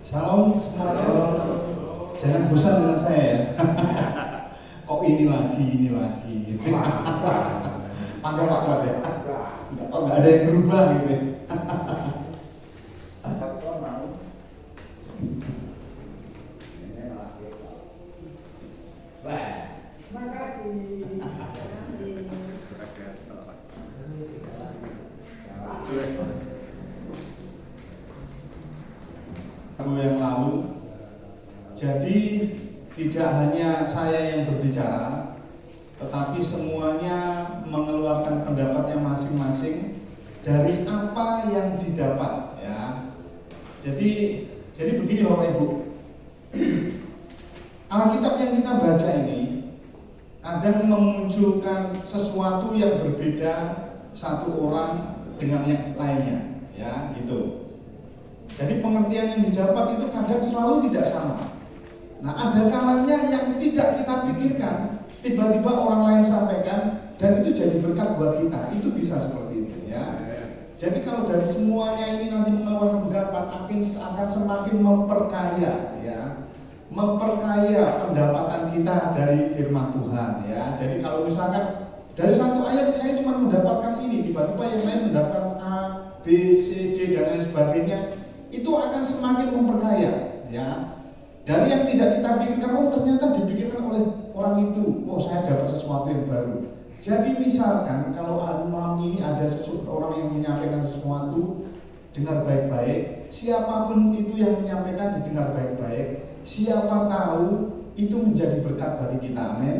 Salam semuanya. Jangan bosan dengan saya ya. Kok ini lagi. Panggil Pak Kuat ya. Nggak ada yang berubah gitu ya. Yang lalu, jadi tidak hanya saya yang berbicara, tetapi semuanya mengeluarkan pendapatnya masing-masing dari apa yang didapat ya. Jadi begini Bapak Ibu, Alkitab yang kita baca ini kadang memunculkan sesuatu yang berbeda satu orang dengan yang lainnya ya gitu. Jadi pengertian yang didapat itu kadang selalu tidak sama. Nah, ada kalanya yang tidak kita pikirkan, tiba-tiba orang lain sampaikan dan itu jadi berkat buat kita. Itu bisa seperti itu ya. Jadi kalau dari semuanya ini nanti mengeluarkan pendapat akan semakin memperkaya ya. Memperkaya pendapatan kita dari firman Tuhan ya. Jadi kalau misalkan dari satu ayat saya cuma mendapatkan ini, tiba-tiba yang lain mendapat A, B, C, D dan lain sebagainya, itu akan semakin memperkaya ya. Dari yang tidak kita pikirkan, oh ternyata dipikirkan oleh orang itu, oh saya dapat sesuatu yang baru. Jadi misalkan kalau malam ini ada seseorang yang menyampaikan sesuatu, dengar baik-baik. Siapapun itu yang menyampaikan didengar baik-baik. Siapa tahu itu menjadi berkat bagi kita. Amin.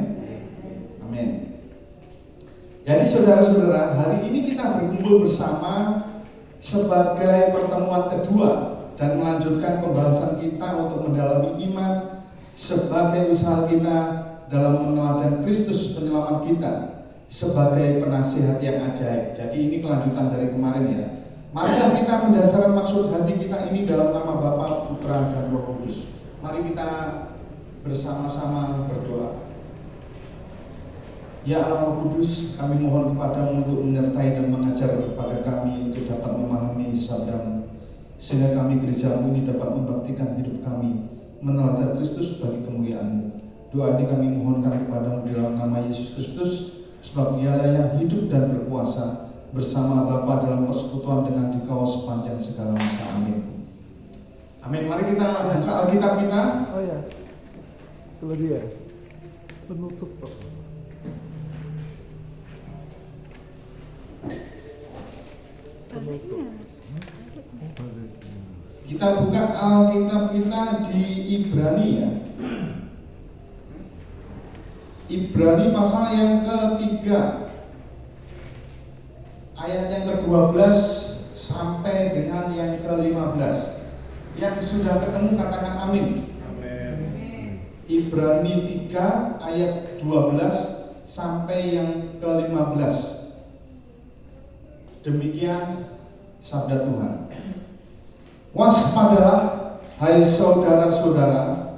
Amin. Jadi saudara-saudara, hari ini kita berkumpul bersama sebagai pertemuan kedua dan melanjutkan pembahasan kita untuk mendalami iman sebagai usaha kita dalam meneladani Kristus penyelamat kita sebagai penasihat yang ajaib. Jadi ini kelanjutan dari kemarin ya. Mari kita mendasarkan maksud hati kita ini dalam nama Bapa, Putra dan Roh Kudus. Mari kita bersama-sama berdoa. Ya Allah Roh Kudus, kami mohon kepadamu untuk menyertai dan mengajar kepada kami untuk dapat memahami sabdamu, sehingga kami gerejamu ini dapat membaktikan hidup kami meneladani Kristus bagi kemuliaan-Mu. Doa ini kami mohonkan kepadamu dalam nama Yesus Kristus, sebab Dialah yang hidup dan berkuasa bersama Bapa dalam persekutuan dengan dikawal sepanjang segala masa. Amin. Amin. Mari kita buka Alkitab kita. Oh ya, kalau dia penutup kok. penutup. Kita buka Alkitab kita di Ibrani ya. Ibrani pasal yang ketiga, ayat yang ke-12 sampai dengan yang ke-15. Yang sudah ketemu katakan amin. Amin. Ibrani 3 ayat 12 sampai yang ke-15. Demikian sabda Tuhan. Waspadalah hai saudara-saudara,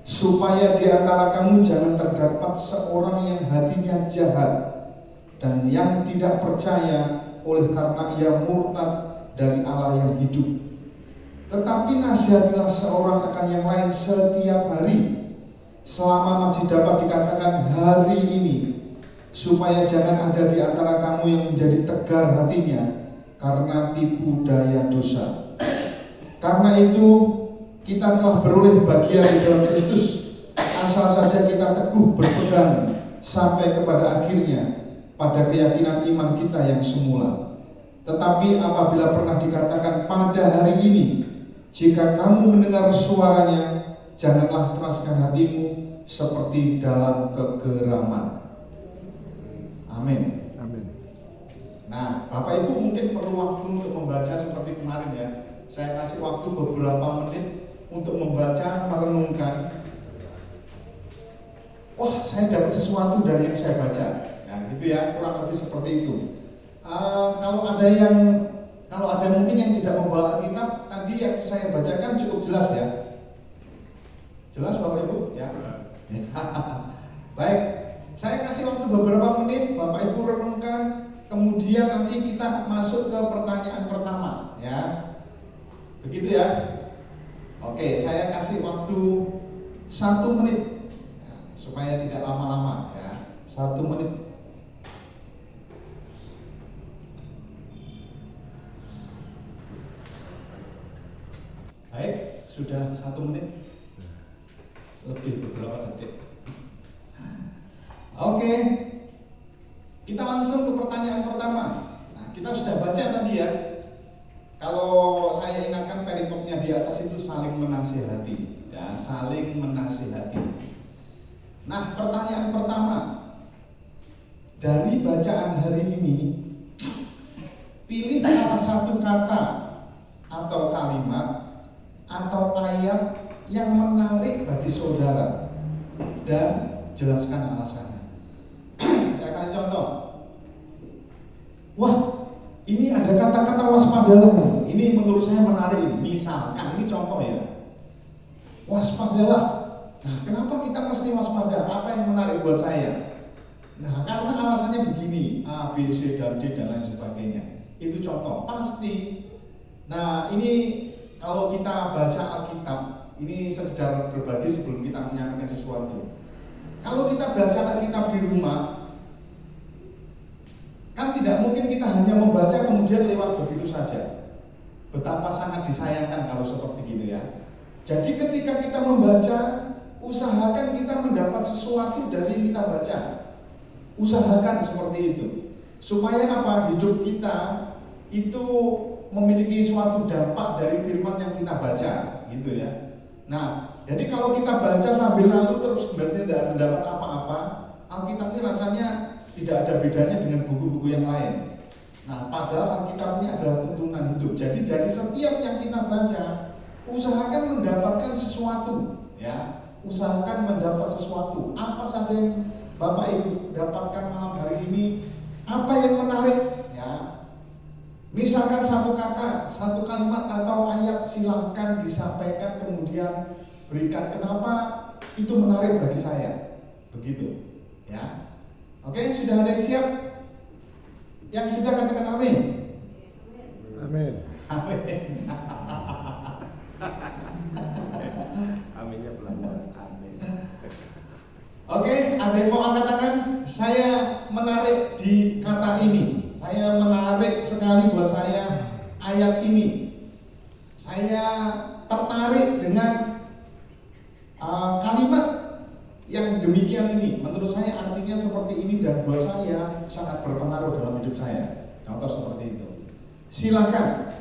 supaya di antara kamu jangan terdapat seorang yang hatinya jahat dan yang tidak percaya oleh karena ia murtad dari Allah yang hidup. Tetapi nasihatilah seorang akan yang lain setiap hari, selama masih dapat dikatakan hari ini, supaya jangan ada di antara kamu yang menjadi tegar hatinya karena tipu daya dosa. Karena itu kita telah beroleh bagian di dalam Kristus, asal saja kita teguh berpegang sampai kepada akhirnya pada keyakinan iman kita yang semula. Tetapi apabila pernah dikatakan pada hari ini, jika kamu mendengar suaranya, janganlah keraskan hatimu seperti dalam kegeraman. Amin. Amin. Nah, Bapak Ibu mungkin perlu waktu untuk membaca seperti kemarin ya. Saya kasih waktu beberapa menit untuk membaca, merenungkan. Wah, saya dapat sesuatu dari yang saya baca. Nah, gitu ya, kurang lebih seperti itu. Kalau ada mungkin yang tidak membawa kitab, tadi yang saya bacakan cukup jelas ya. Jelas Bapak Ibu? Ya. Baik, saya kasih waktu beberapa menit, Bapak Ibu renungkan, kemudian nanti kita masuk ke pertanyaan pertama, ya. Begitu ya. Oke, saya kasih waktu 1 menit ya, supaya tidak lama-lama ya. 1 menit. Baik, sudah 1 menit. Lebih beberapa detik. Oke, kita langsung ke pertanyaan pertama. Nah, kita sudah baca tadi ya. Kalau saya ingatkan perikopnya di atas itu saling menasihati, ya, saling menasihati. Nah, pertanyaan pertama dari bacaan hari ini, pilih salah satu kata atau kalimat atau ayat yang menarik bagi saudara dan jelaskan alasannya. Saya akan contoh. Wah, ini ada kata-kata waspadalah. Ini menurut saya menarik. Misalkan, ini contoh ya. Waspadalah. Nah, kenapa kita mesti waspada? Apa yang menarik buat saya? Nah, karena alasannya begini, A, B, C, dan D, dan lain sebagainya. Itu contoh, pasti. Nah, ini kalau kita baca Alkitab, ini sekedar berbagi sebelum kita menyampaikan sesuatu. Kalau kita baca Alkitab di rumah, kan tidak mungkin kita hanya membaca kemudian lewat begitu saja. Betapa sangat disayangkan kalau seperti gitu ya. Jadi ketika kita membaca, usahakan kita mendapat sesuatu dari yang kita baca. Usahakan seperti itu. Supaya apa? Hidup kita itu memiliki suatu dampak dari firman yang kita baca, gitu ya. Nah, jadi kalau kita baca sambil lalu terus berarti tidak mendapat apa-apa, Alkitab ini rasanya tidak ada bedanya dengan buku-buku yang lain. Nah, padahal Alkitab ini adalah tuntunan hidup. Jadi dari setiap yang kita baca, usahakan mendapatkan sesuatu, ya. Usahakan mendapat sesuatu. Apa saja yang Bapak Ibu dapatkan malam hari ini? Apa yang menarik? Ya. Misalkan satu kata, satu kalimat atau ayat, silahkan disampaikan kemudian berikan kenapa itu menarik bagi saya. Begitu, ya. Oke, sudah ada yang siap? Yang sudah katakan amin. Amin. Amin. Aminnya pelan-pelan. Amin. Oke, ada yang mau angkat tangan? Saya menarik di kata ini. Saya menarik sekali buat saya ayat ini. Saya tertarik dengan kalimat yang demikian ini. Menurut saya artinya seperti ini dan buat saya sangat berpengaruh dalam hidup saya. Contoh seperti itu. Silakan.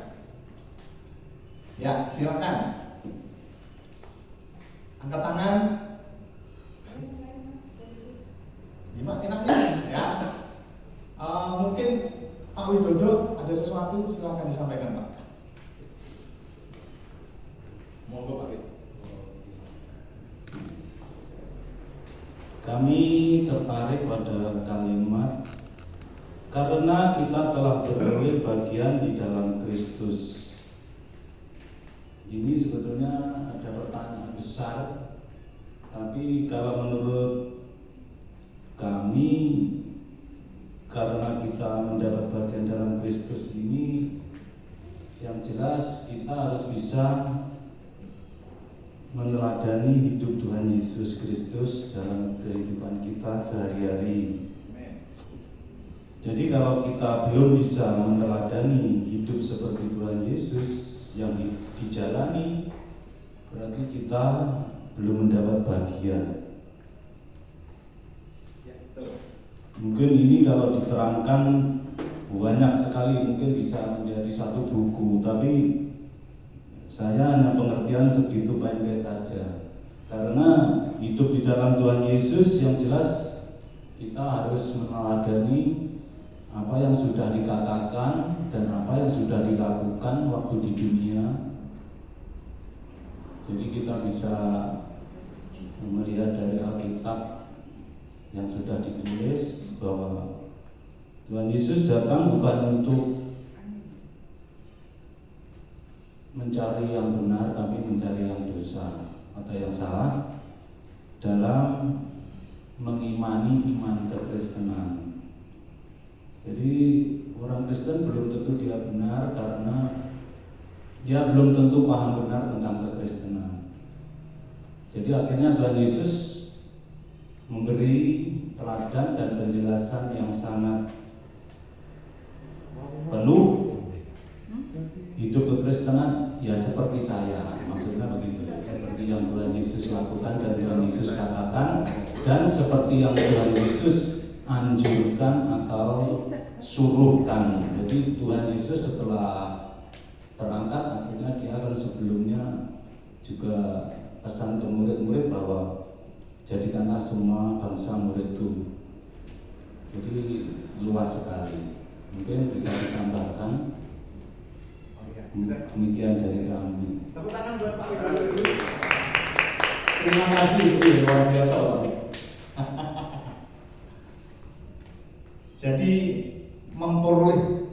Ya, silakan. Angkat tangan. Gimana enaknya? Ya. Mungkin Pak Widodo ada sesuatu, silakan disampaikan, Pak. Monggo, Pak. Kami tertarik pada kalimat karena kita telah beroleh bagian di dalam Kristus. Ini sebetulnya ada pertanyaan besar, tapi kalau menurut kami, karena kita mendapat bagian dalam Kristus ini, yang jelas kita harus bisa meneladani hidup Tuhan Yesus Kristus dalam kehidupan kita sehari-hari. Jadi kalau kita belum bisa meneladani hidup seperti Tuhan Yesus yang dijalani, berarti kita belum mendapat bagian. Mungkin ini kalau diterangkan banyak sekali, mungkin bisa menjadi satu buku, tapi saya hanya pengertian segitu pendek saja. Karena hidup di dalam Tuhan Yesus yang jelas kita harus meneladani apa yang sudah dikatakan dan apa yang sudah dilakukan waktu di dunia. Jadi kita bisa melihat dari Alkitab yang sudah ditulis bahwa Tuhan Yesus datang bukan untuk mencari yang benar, tapi mencari yang dosa atau yang salah dalam mengimani iman kekristenan. Jadi orang Kristen belum tentu dia benar karena dia belum tentu paham benar tentang kekristenan. Jadi akhirnya Tuhan Yesus memberi teladan dan penjelasan yang sangat penuh. Hidup kekristenan ya seperti saya, maksudnya begitu, seperti yang Tuhan Yesus lakukan dan Tuhan Yesus katakan, dan seperti yang Tuhan Yesus anjurkan atau suruhkan. Jadi Tuhan Yesus setelah terangkat, akhirnya dia kan sebelumnya juga pesan ke murid-murid bahwa jadikanlah semua bangsa muridku. Jadi luas sekali. Mungkin bisa ditambahkan. Demikian dari kami. Tepuk tangan buat Pak Widodo. Terima kasih, itu luar biasa, Pak. Jadi memperoleh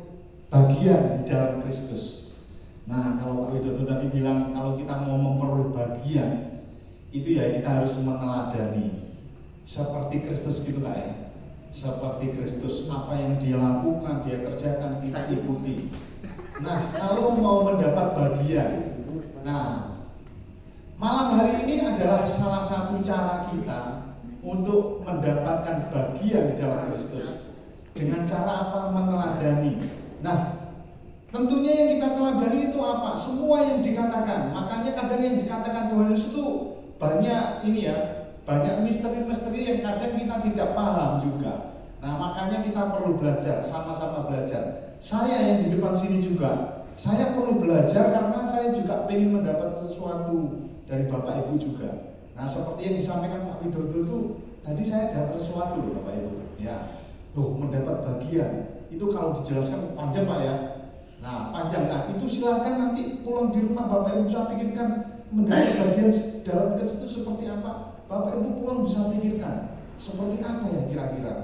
bagian di dalam Kristus. Nah, kalau Pak Widodo tadi bilang kalau kita mau memperoleh bagian, itu ya kita harus meneladani seperti Kristus gitu lah ya. Seperti Kristus, apa yang dia lakukan, dia kerjakan, kita ikuti. Nah, kalau mau mendapat bagian, nah, malam hari ini adalah salah satu cara kita untuk mendapatkan bagian di dalam Kristus. Dengan cara apa? Meneladani. Nah, tentunya yang kita teladani itu apa? Semua yang dikatakan. Makanya kadang yang dikatakan Tuhan Yesus itu banyak ini ya, banyak misteri-misteri yang kadang kita tidak paham juga. Nah, makanya kita perlu belajar, sama-sama belajar. Saya yang di depan sini juga, saya perlu belajar karena saya juga ingin mendapat sesuatu dari Bapak Ibu juga. Nah, seperti yang disampaikan Pak Widodo itu, tadi saya dapat sesuatu loh Bapak Ibu. Ya, loh mendapat bagian. Itu kalau dijelaskan panjang Pak ya. Nah, panjang. Nah, itu silakan nanti pulang di rumah Bapak Ibu bisa pikirkan mendapat bagian dalam Kristus itu seperti apa. Bapak Ibu pulang bisa pikirkan seperti apa ya kira-kira.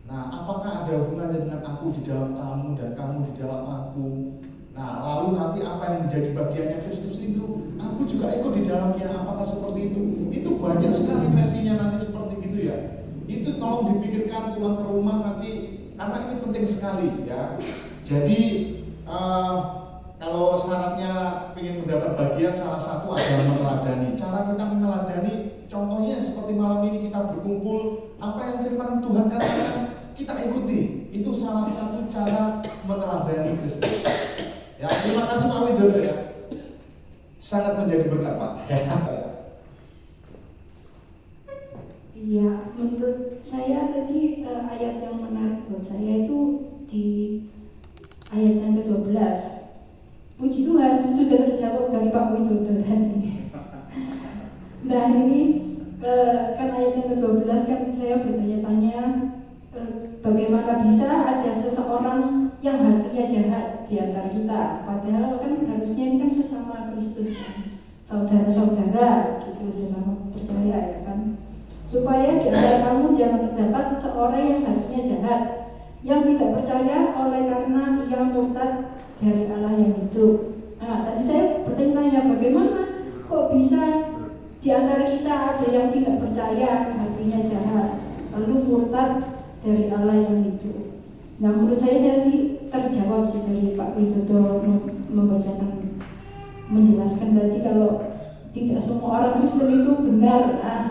Nah, apakah ada hubungannya dengan aku di dalam kamu dan kamu di dalam aku? Nah, lalu nanti apa yang menjadi bagiannya Kristus itu? Aku juga ikut di dalamnya, apakah seperti itu? Itu banyak sekali versinya nanti seperti gitu ya. Itu tolong dipikirkan pulang ke rumah nanti, karena ini penting sekali ya. Jadi, kalau syaratnya ingin mendapat bagian, salah satu adalah meneladani. Cara kita meneladani, contohnya seperti malam ini kita berkumpul, apa yang firman Tuhan katakan, kita ikuti. Itu salah satu cara meneladani Kristus. Ya, terima kasih Pak Widodo ya. Sangat menjadi berkat Pak. Iya, menurut saya tadi ayat yang menarik buat saya itu di ayat yang ke-12 ini kan ayat yang ke-12 kan saya bertanya-tanya bagaimana bisa ada seseorang yang hatinya jahat di antara kita, padahal kan harusnya ini kan sesama Kristus kan, saudara-saudara gitu, sesama percaya ya kan, supaya di antara kamu jangan terdapat seorang yang hatinya jahat, yang tidak percaya oleh karena ia murtad dari Allah yang hidup. Nah, tadi saya bertanya bagaimana kok bisa di antara kita ada yang tidak percaya, hatinya jahat, lalu murtad dari Allah yang hidup. Nah, menurut saya tadi terjawab sih dari Pak Widodo membacakan, menjelaskan tadi kalau tidak semua orang Kristen itu benar. Nah,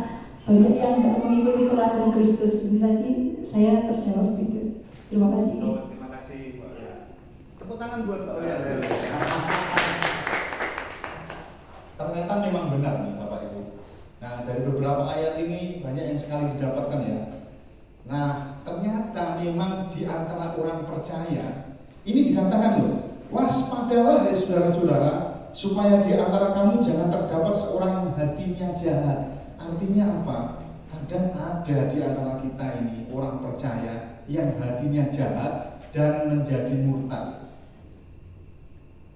banyak yang tidak mengikuti teladan Kristus. Ini tadi saya terjawab gitu. Terima kasih. Terima kasih Pak Oya. Tepuk tangan buat Pak Oya. Ternyata memang benar nih Bapak Ibu. Nah, dari beberapa ayat ini banyak yang sekali didapatkan ya. Nah, ternyata memang di antara orang percaya ini dikatakan loh, waspadalah ya saudara-saudara, supaya di antara kamu jangan terdapat seorang yang hatinya jahat. Artinya apa? Kadang ada di antara kita ini orang percaya yang hatinya jahat dan menjadi murtad.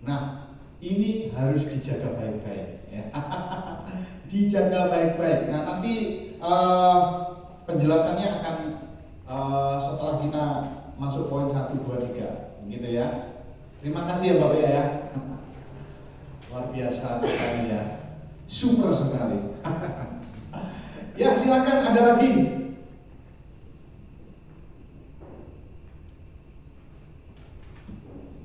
Nah, ini harus dijaga baik-baik ya. Dijaga baik-baik. Nah, nanti penjelasannya akan setelah kita masuk poin 1, 2, 3 gitu ya. Terima kasih ya Bapak ya. Luar biasa sekali ya. Super sekali. Ya, silakan ada lagi.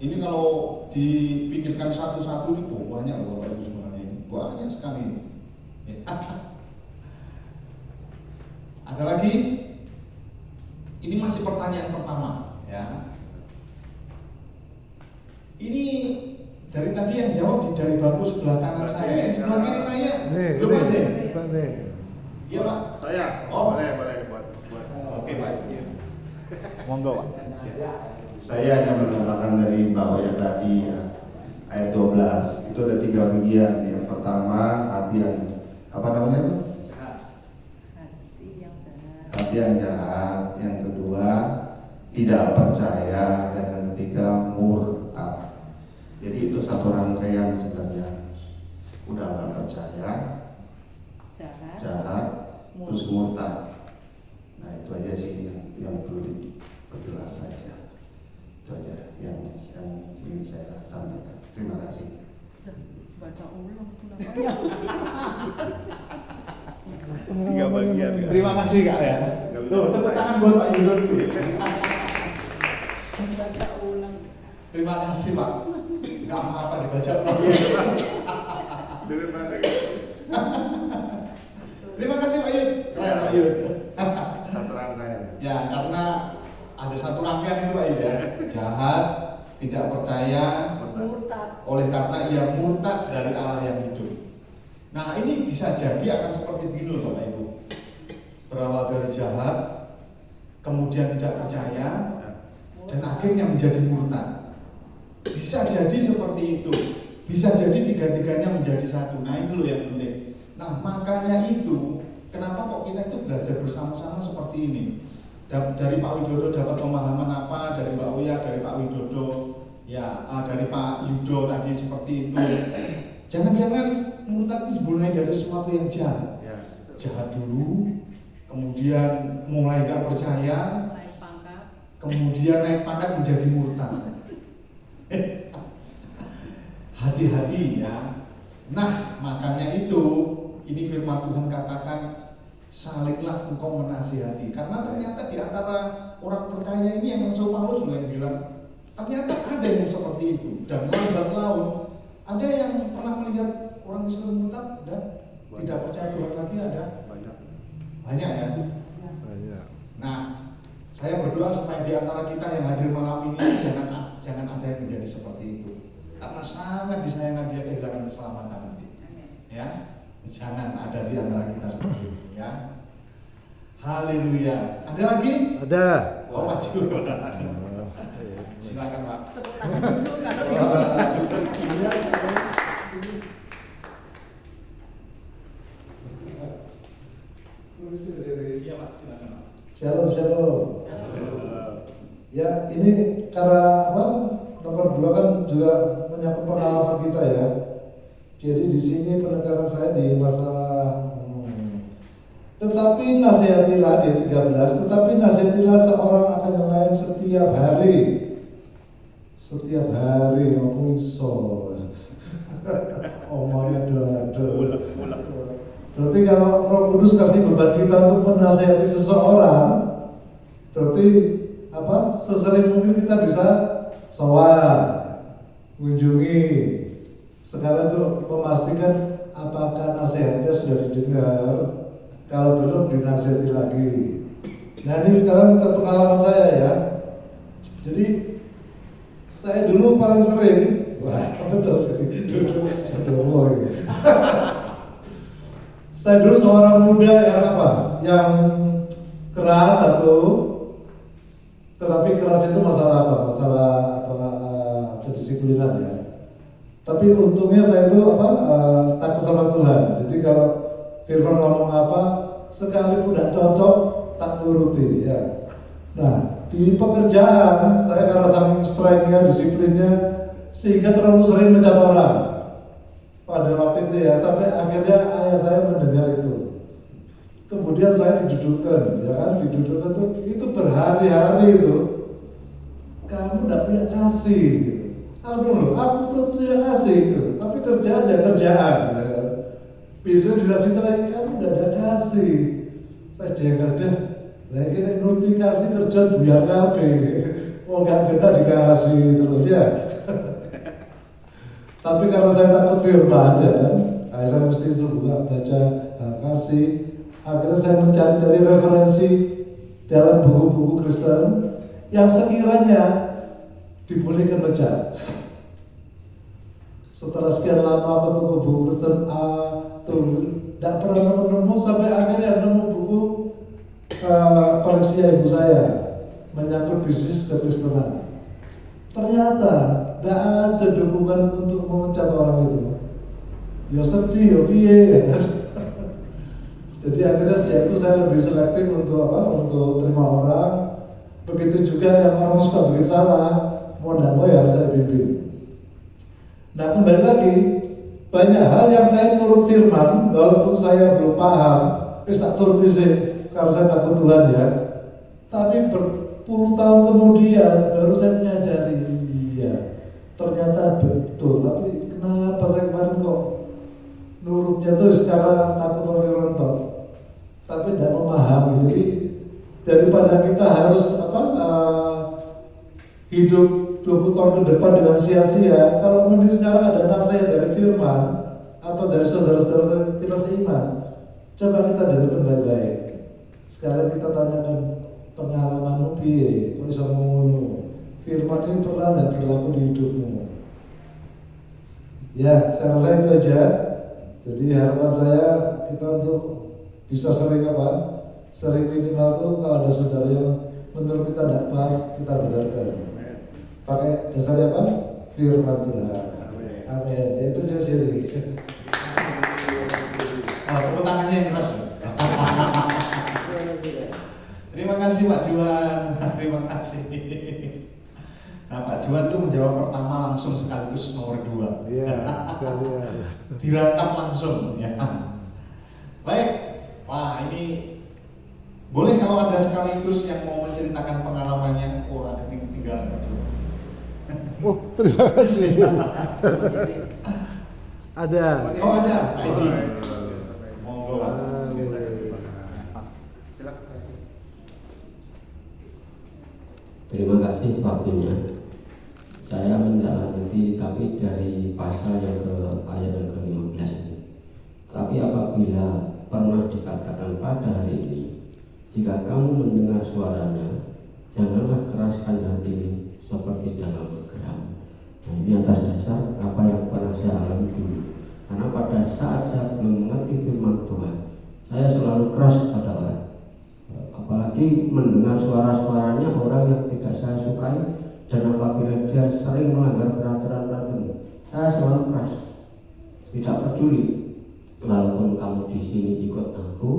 Ini kalau dipikirkan satu-satu itu banyak loh Bapak Ibu sebenarnya ini. Banyak sekali. Ada lagi? Ini masih pertanyaan pertama ya. Ini dari tadi yang jawab dari bangku sebelah kanan saya, sebelah kiri saya belum ada. Iya Pak. Saya. Oh, boleh buat. Oke Pak. Monggo Pak. Saya hanya menambahkan dari Mbak Oya tadi ya, ayat 12 itu ada 3 bagian. Yang pertama hati yang apa namanya itu? Hati yang jahat. Yang kedua tidak percaya, dan yang ketiga murtad. Jadi itu satu rangkaian sebenarnya. Udah nggak percaya, jahat, terus murtad. Nah itu aja sih yang perlu diperjelas saja. Itu aja yang ingin saya sampaikan. Terima kasih. Baca ulang tuh namanya. 3 bagian ya. Terima kasih Kak ya. Tuh, tepuk tangan buat Pak Yudo dulu. Baca ulang. Terima kasih Pak. Enggak apa-apa dibaca ulang. Daripada Terima kasih Pak Yud. Keren Pak Yud. satu rangkaian. Ya, karena ada satu rangkaian itu Pak Yud ya. Jahat, tidak percaya, Murtad. oleh karena ia murtad dari Allah yang hidup. Nah, ini bisa jadi akan seperti ini loh Bapak Ibu. Berawal dari jahat, kemudian tidak percaya, dan akhirnya menjadi murtad. Bisa jadi seperti itu. Bisa jadi tiga-tiganya menjadi satu. Nah, itu loh yang penting. Nah, makanya itu kenapa kok kita itu belajar bersama-sama seperti ini. Dari Pak Widodo dapat pemahaman apa, dari Mbak Oya, dari Pak Widodo, ya, dari Pak Yudo tadi seperti itu. Jangan-jangan murtad itu mulai dari sesuatu yang jahat. Ya. Jahat dulu, kemudian mulai gak percaya, Naik pangkat. kemudian naik pangkat menjadi murtad. Hati-hati ya. Nah, makanya itu ini firman Tuhan katakan, saliklah engkau menasihati. Karena ternyata di antara orang percaya ini yang Rasul Paulus juga bilang, ternyata ada yang seperti itu. Dan lambat laun ada yang pernah melihat orang Kristen murtad dan tidak percaya Tuhan lagi, ada banyak ya. Banyak. Nah, saya berdoa supaya di antara kita yang hadir malam ini jangan ada yang menjadi seperti itu. Karena sangat disayangkan dia kehilangan keselamatan nanti. Ya, jangan ada di antara kita seperti itu ya. Haleluya. Ada lagi? Ada. Oh, maju. Silakan Pak. Tepuk tangan dulu kalau karena apa? Nomor 2 kan juga menyangkut pengalaman kita ya. Jadi di sini penekanan saya di masalah tetapi nasihatilah di 13, tetapi nasihatilah seorang akan yang lain setiap hari. Setiap hari ngomong sol. Omongnya ada. Berarti kalau Roh Kudus kasih beban kita untuk menasihati seseorang, berarti apa? Sesering mungkin kita bisa sowan, mengunjungi. Sekarang tuh memastikan apakah nasihatnya sudah didengar. Kalau belum, dinasihati lagi. Nah ini sekarang pengalaman saya ya. Jadi saya dulu paling sering, saya dulu seorang muda yang apa? Yang keras satu, tetapi keras itu masalah apa? Masalah kedisiplinan ya. Tapi untungnya saya itu takut sama Tuhan. Jadi kalau firman ngomong apa, sekalipun tidak cocok, tak turuti ya. Nah, di pekerjaan saya karena saking strike-nya, disiplinnya, sehingga terlalu sering mencat orang. Pada waktu itu ya, sampai akhirnya ayah saya mendengar itu. Kemudian saya didudukkan, ya kan, didudukkan itu berhari-hari itu. Kamu tidak punya kasih. Aduh, aku tuh punya kasih gitu. Tapi kerjaan ya kerjaan. Ya. Bisa dilanjut lagi, kamu udah ada kasih. Saya jaga deh. Lagi nek nuruti kasih kerja biar kafe. Oh gak kena dikasih terus ya. Tapi kalau saya takut firman ya kan, saya mesti juga baca kasih. Akhirnya saya mencari-cari referensi dalam buku-buku Kristen yang sekiranya dibolehkan baca. Setelah sekian lama ketemu buku Kristen tidak pernah nemu sampai akhirnya nemu buku koleksi ibu saya menyangkut bisnis kekristenan. Ternyata tidak ada dukungan untuk memecat orang itu. Ya sedih, ya piye. Jadi akhirnya sejak itu saya lebih selektif untuk apa? Untuk terima orang. Begitu juga yang orang suka bikin salah, mau tidak mau ya harus saya bimbing. Nah kembali lagi, banyak hal yang saya turut firman, walaupun saya belum paham, tak turut sih, kalau saya takut Tuhan ya. Tapi berpuluh tahun kemudian baru saya menyadari, iya, ternyata betul. Tapi kenapa saya kemarin kok nurutnya tuh secara takut orang rontok, tapi tidak memahami. Jadi daripada kita harus hidup 20 tahun ke depan dengan sia-sia, kalau mending sekarang ada nasihat dari firman atau dari saudara-saudara kita seiman, coba kita dengarkan baik-baik. Sekarang kita tanyakan pengalamanmu piye, kok bisa ngono? Firman ini pernah dan berlaku di hidupmu. Ya, sekarang saya itu aja. Jadi harapan saya kita untuk bisa sering sering minimal tuh kalau ada saudara yang menurut kita tidak pas, kita benarkan. Pakai dasar apa? Firman Tuhan. Amin. Itu aja sih. Tepuk tangannya yang keras. Terima kasih Pak Juan. Terima kasih. Nah Pak Juan itu menjawab pertama langsung sekaligus nomor 2. Iya, sekalian. Dirangkap langsung ya. Baik. Wah ini boleh kalau ada sekaligus yang mau menceritakan pengalamannya. Oh ada tinggal Pak Juan. Oh, terima kasih. Ada. Oh ada. Monggo Pak. Terima kasih waktunya. Saya menindaklanjuti tapi dari pasal yang ke ayat yang ke-15 ini. Tapi apabila pernah dikatakan pada hari ini, jika kamu mendengar suaranya, janganlah keraskan hati seperti dalam bergerak. Nah, ini atas dasar apa yang pernah saya alami dulu. Karena pada saat saya belum mengerti firman Tuhan, saya selalu keras pada orang. Apalagi mendengar suara-suaranya orang yang tidak saya sukai, dan apabila dia sering melanggar peraturan-peraturan, saya selalu keras. Tidak peduli, walaupun kamu di sini ikut aku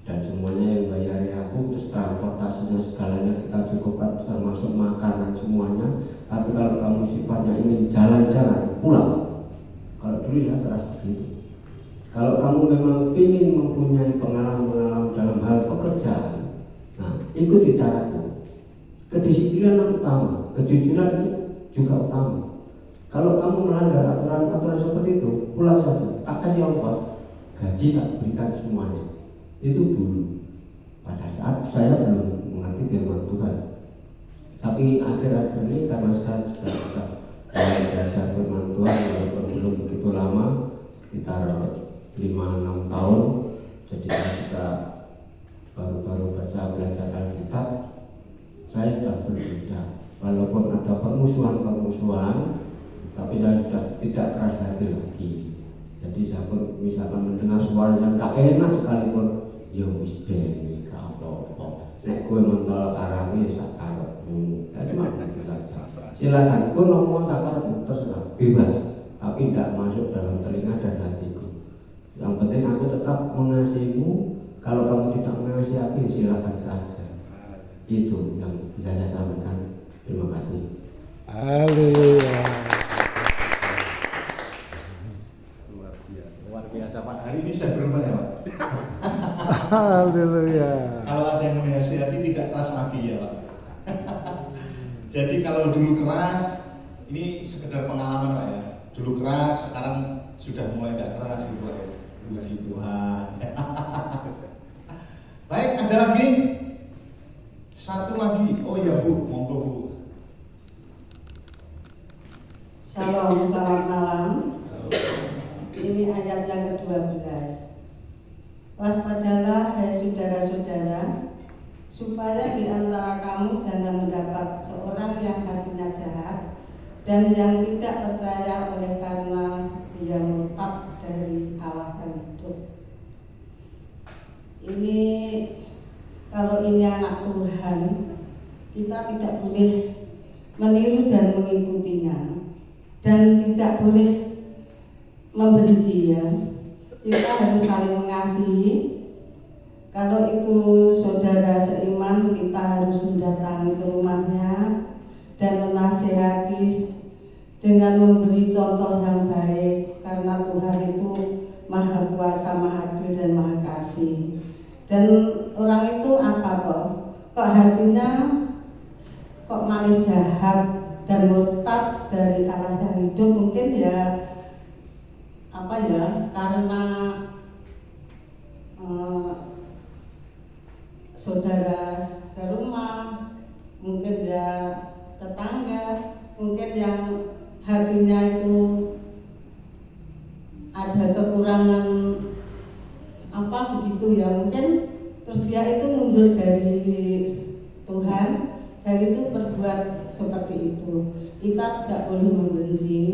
dan semuanya yang bayari aku, terus transportasinya segalanya kita cukupkan, termasuk makanan kamu memang ingin mempunyai pengalaman-pengalaman dalam hal pekerjaan, nah ikuti caraku. Kedisiplinan yang utama, kejujuran juga utama. Kalau kamu melanggar aturan-aturan seperti itu, pulang saja, tak kasih ongkos, gaji tak berikan semuanya. Itu dulu. Pada saat saya belum mengerti firman Tuhan. Tapi akhir-akhir ini karena saya sudah mulai belajar firman Tuhan walaupun belum begitu lama, sekitar 5-6 tahun, jadi saya juga baru-baru belajar Alkitab, saya sudah berbeda. Walaupun ada permusuhan, tapi saya sudah tidak keras hati lagi. Jadi saya pun misalkan mendengar suara yang tak enak sekalipun, ya wis ben gak apa-apa. Nek kowe mentol karami ya sak karepmu. Ya cuma begitu saja. Silakan kowe ngomong sak karepmu terserah, bebas. Tapi tidak masuk dalam telinga dan hatiku. Yang penting aku tetap mengasihimu. Kalau kamu tidak mengasihi aku, silakan saja. Itu yang bisa saya sampaikan. Terima kasih. Haleluya. Luar biasa Pak. Hari ini sudah berubah ya Pak. Haleluya. Kalau ada yang menasihati tidak keras lagi ya Pak. Jadi kalau dulu keras, ini sekedar pengalaman Pak ya. Dulu keras, sekarang sudah mulai tidak keras gitu Pak ya. Puji Tuhan. Baik, ada lagi? Satu lagi. Oh ya Bu, monggo Bu. Shalom, selamat malam. Ini ayat yang ke-12. Waspadalah hai saudara-saudara, supaya di antara kamu jangan mendapat seorang yang hatinya jahat dan yang tidak percaya oleh karena dia murtad dari Allah yang hidup. Ini kalau ini anak Tuhan, kita tidak boleh meniru dan mengikutinya, dan tidak boleh membenci ya. Kita harus saling mengasihi. Kalau itu saudara seiman, kita harus mendatangi ke rumahnya dan menasihati dengan memberi contoh yang baik, karena Tuhan itu Maha Kuasa, Maha Adil dan Maha Kasih. Dan orang itu apa kok hatinya kok malah jahat dan murtad dari Allah yang hidup? Mungkin ya karena saudara serumah, mungkin ya tetangga, mungkin yang hatinya itu ada kekurangan begitu ya, mungkin terus dia itu mundur dari Tuhan dan itu berbuat seperti itu. Kita tidak boleh membenci,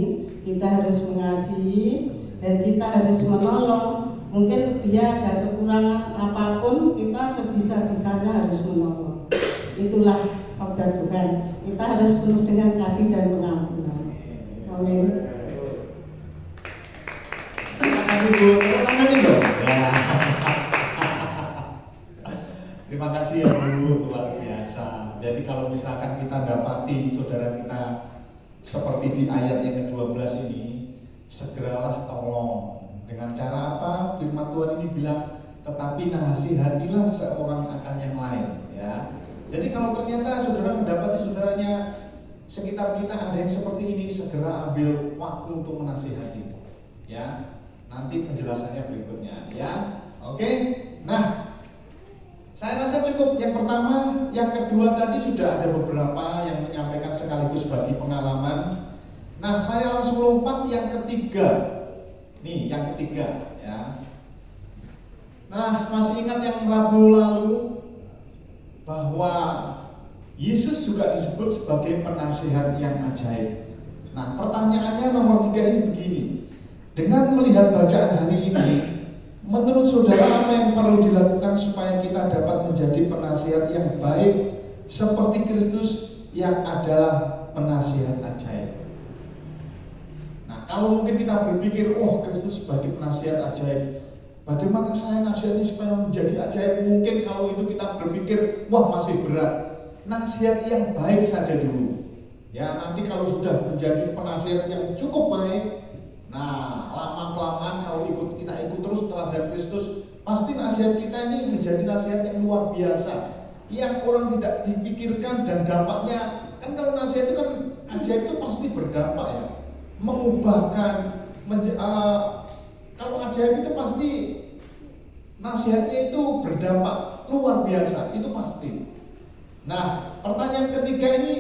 kita harus mengasihi dan kita harus menolong. Mungkin dia ada kekurangan apapun, kita sebisa-bisanya harus menolong. Itulah sabda Tuhan. Kita harus penuh dengan kasih dan pengampunan. Amin. Terima kasih Bu. Tangan dulu. Ya. Terima kasih ya Bu, luar biasa. Jadi kalau misalkan kita dapati saudara kita seperti di ayat yang ke-12 ini, segeralah tolong. Dengan cara apa? Firman Tuhan ini bilang, tetapi nasihatilah seorang akan yang lain, ya. Jadi kalau ternyata saudara mendapati saudaranya sekitar kita ada yang seperti ini, segera ambil waktu untuk menasihati, ya. Nanti penjelasannya berikutnya, ya. Oke. Nah, saya rasa cukup yang pertama, yang kedua tadi sudah ada beberapa yang menyampaikan sekaligus bagi pengalaman. Nah, saya langsung lompat yang ketiga. Nih, yang ketiga ya. Nah, masih ingat yang Rabu lalu bahwa Yesus juga disebut sebagai penasihat yang ajaib. Nah, pertanyaannya nomor 3 ini begini. Dengan melihat bacaan hari ini, menurut saudara apa yang perlu dilakukan supaya kita dapat menjadi penasihat yang baik seperti Kristus yang adalah penasihat ajaib? Nah, kalau mungkin kita berpikir, oh Kristus sebagai penasihat ajaib, bagaimana saya nasihati supaya menjadi ajaib? Mungkin kalau itu kita berpikir, wah masih berat. Nasihat yang baik saja dulu. Ya, nanti kalau sudah menjadi penasihat yang cukup baik, nah lama-kelamaan kalau kita ikut terus setelah terhadap Kristus, pasti nasihat kita ini menjadi nasihat yang luar biasa, yang orang tidak dipikirkan dan dampaknya. Kan kalau nasihat itu kan ajaib itu pasti berdampak ya, mengubahkan. Kalau ajaib itu pasti nasihatnya itu berdampak luar biasa, itu pasti. Nah, pertanyaan ketiga ini,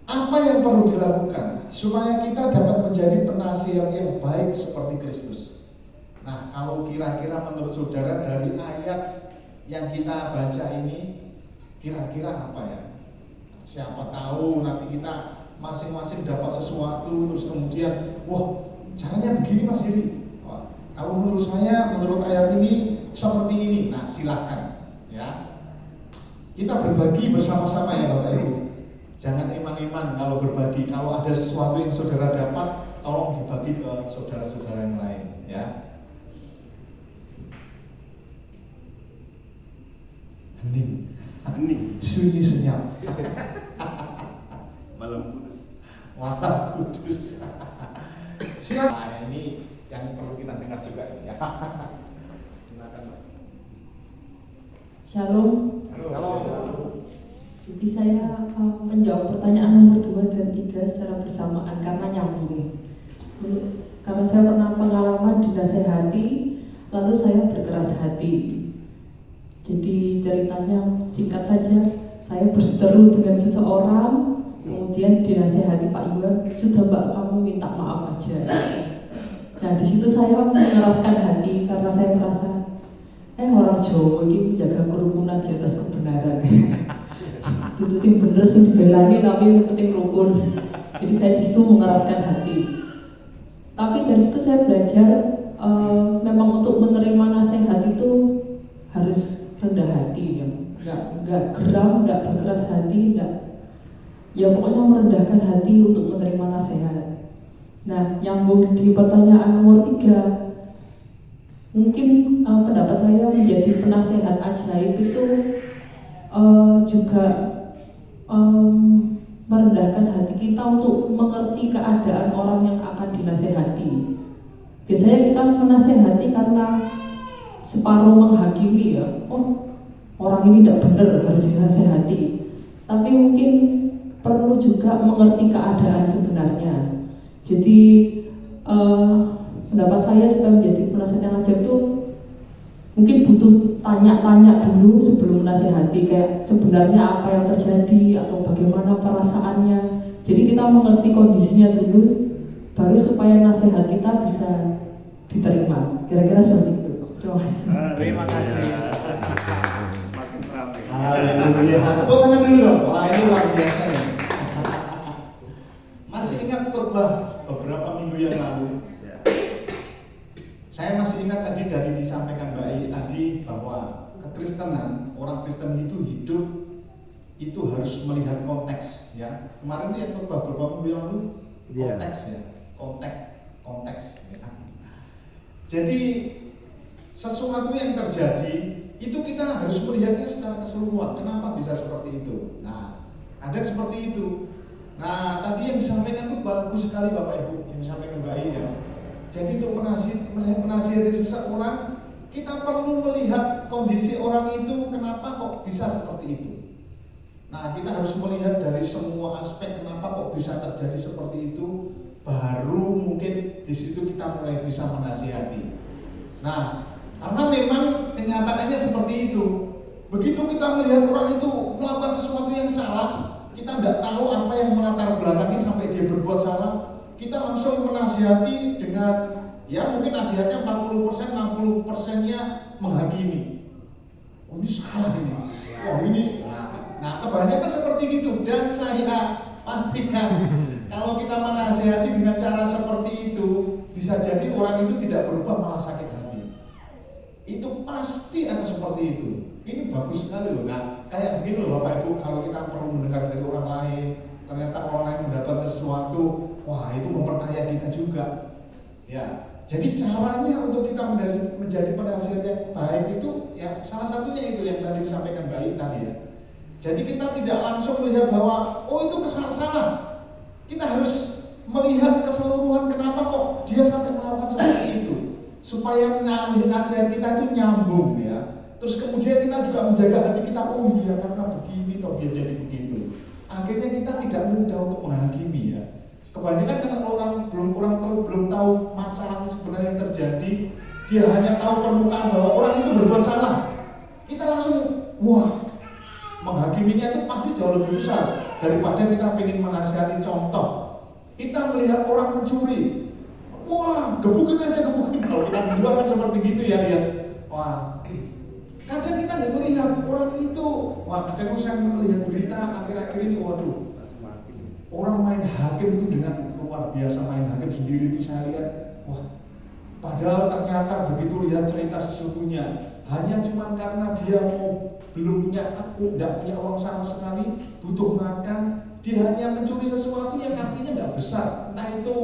apa yang perlu dilakukan supaya kita dapat menjadi penasihat yang baik seperti Kristus? Nah, kalau kira-kira menurut saudara dari ayat yang kita baca ini, kira-kira apa ya? Siapa tahu nanti kita masing-masing dapat sesuatu, terus kemudian, wah, caranya begini Mas Diri. Wah, kalau menurut saya, menurut ayat ini seperti ini. Nah, silakan ya. Kita berbagi bersama-sama ya Bapak Ibu. Jangan eman-eman kalau berbagi. Kalau ada sesuatu yang saudara dapat, tolong dibagi ke saudara-saudara yang lain ya. Hening, sunyi senyap. Malam kudus. Malam kudus. Siap. Nah, ini yang perlu kita dengar juga ya. Silakan Pak. Shalom. Halo. Jadi saya menjawab pertanyaan nomor 2 dan 3 secara bersamaan karena nyambung. Karena saya pernah pengalaman dinasehati, lalu saya berkeras hati. Jadi ceritanya singkat saja, saya berseteru dengan seseorang, kemudian dinasehati Pak Iwan, sudah Mbak kamu minta maaf aja. Nah di situ saya mengeraskan hati karena saya merasa orang Jawa ini menjaga kerukunan di atas kebenaran. Itu sih bener sih dibelani tapi yang penting rukun. Jadi saya di situ mengeraskan hati. Tapi dari situ saya belajar memang untuk menerima nasihat itu harus rendah hati ya. Enggak geram, enggak berkeras hati, enggak. Ya pokoknya merendahkan hati untuk menerima nasihat. Nah, nyambung di pertanyaan nomor 3. Mungkin pendapat saya menjadi penasehat ajaib itu juga merendahkan hati kita untuk mengerti keadaan orang yang akan dinasehati. Biasanya kita menasehati karena separuh menghakimi ya, oh orang ini tidak benar harus dinasehati. Tapi mungkin perlu juga mengerti keadaan sebenarnya. Jadi pendapat saya supaya menjadi penasehat yang ajaib itu mungkin butuh tanya-tanya dulu sebelum menasehati, kayak sebenarnya apa yang terjadi atau bagaimana perasaannya. Jadi kita mengerti kondisinya dulu, baru supaya nasihat kita bisa diterima. Kira-kira seperti itu. Terima kasih. Terima kasih. Makin ramai. Haleluya. Tepuk tangan dulu dong. Wah, ini luar biasa ya. Masih ingat khotbah beberapa minggu yang lalu? Saya masih ingat tadi dari disampaikan Mbak Adi bahwa kekristenan, orang Kristen itu hidup itu harus melihat konteks ya. Kemarin itu yang khotbah beberapa minggu yang lalu konteks ya, konteks ya. Jadi sesuatu yang terjadi itu kita harus melihatnya secara keseluruhan. Kenapa bisa seperti itu? Nah, ada seperti itu. Nah, tadi yang disampaikan itu bagus sekali Bapak Ibu yang disampaikan Mbak ya. Jadi untuk menasihati seseorang, kita perlu melihat kondisi orang itu kenapa kok bisa seperti itu. Nah, kita harus melihat dari semua aspek kenapa kok bisa terjadi seperti itu, baru mungkin di situ kita mulai bisa menasihati. Nah, karena memang kenyataannya seperti itu. Begitu kita melihat orang itu melakukan sesuatu yang salah, kita tidak tahu apa yang melatar belakangi sampai dia berbuat salah. Kita langsung menasihati dengan, ya mungkin nasihatnya 40%, 60%-nya menghakimi. Oh ini salah ini, oh ini. Nah kebanyakan seperti itu. Dan saya pastikan kalau kita menasihati dengan cara seperti itu, bisa jadi orang itu tidak berubah malah sakit hati. Itu pasti akan seperti itu. Ini bagus sekali loh. Nah kayak begini loh Bapak Ibu, kalau kita perlu mendengar dari orang lain, ternyata orang lain mendapatkan sesuatu, wah itu memperkaya kita juga. Ya, jadi caranya untuk kita menjadi penasihat yang baik itu, ya salah satunya itu yang tadi disampaikan Mbak tadi ya. Jadi kita tidak langsung melihat bahwa, oh itu salah. Kita harus melihat keseluruhan kenapa kok dia sampai melakukan seperti itu. supaya nasihat kita itu nyambung ya. Terus kemudian kita juga menjaga hati kita, oh iya karena begini toh dia jadi begitu. Akhirnya kita tidak mudah untuk menghakimi ya. Kebanyakan karena orang belum tahu masalah sebenarnya yang terjadi, dia hanya tahu permukaan bahwa orang itu berbuat salah. Kita langsung wah, menghakiminya itu pasti jauh lebih besar daripada kita ingin menasihati. Contoh, kita melihat orang mencuri, wah gebukin aja gebukin. Kalau kita di luar kan seperti gitu ya lihat, wah. Kadang kita nggak melihat orang itu, wah kadang saya melihat berita akhir-akhir ini, waduh, orang main hakim itu dengan luar biasa, main hakim sendiri itu saya lihat, wah, padahal ternyata begitu lihat cerita sesungguhnya, hanya cuma karena dia belum punya tidak punya uang sama sekali, butuh makan, dia hanya mencuri sesuatu yang artinya nggak besar, entah itu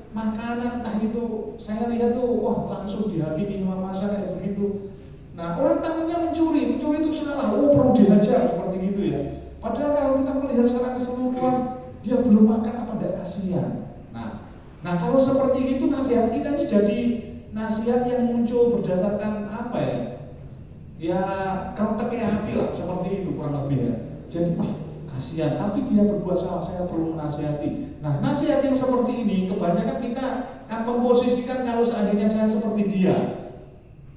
makanan, entah itu, saya lihat tuh, wah langsung dihakimi sama masa kayak begitu. Nah orang tahunya mencuri itu salah, oh perlu dihajar seperti gitu ya. Padahal kalau kita melihat secara keseluruhan, dia belum makan apa tidak kasihan. Nah kalau seperti itu nasihat kita ini jadi nasihat yang muncul berdasarkan apa ya? Ya kalau teknya hati lah seperti itu kurang lebih ya. Jadi kasihan, tapi dia berbuat salah, saya perlu menasihati. Nah nasihat yang seperti ini kebanyakan kita akan memposisikan kalau seandainya saya seperti dia.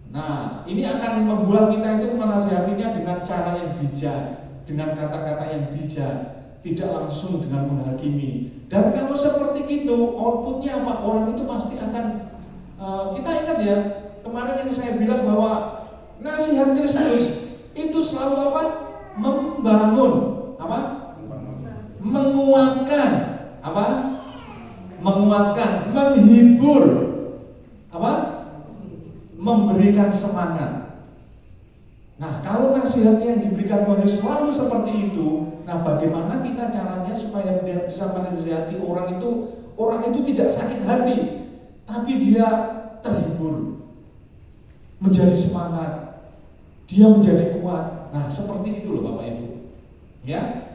Nah, ini akan membuat kita itu menasihatinya dengan cara yang bijak, dengan kata-kata yang bijak, tidak langsung dengan menghakimi. Dan kalau seperti itu, outputnya apa? Orang itu pasti akan, kita ingat ya, kemarin yang saya bilang bahwa nasihat Kristus itu selalu apa? Membangun, apa? Menguatkan, apa? Menguatkan, menghibur, apa? Memberikan semangat. Nah, kalau nasihat yang diberikan Tuhan selalu seperti itu, nah bagaimana kita caranya supaya dia bisa menasihati orang itu tidak sakit hati, tapi dia terhibur, menjadi semangat, dia menjadi kuat. Nah, seperti itu loh Bapak Ibu. Ya,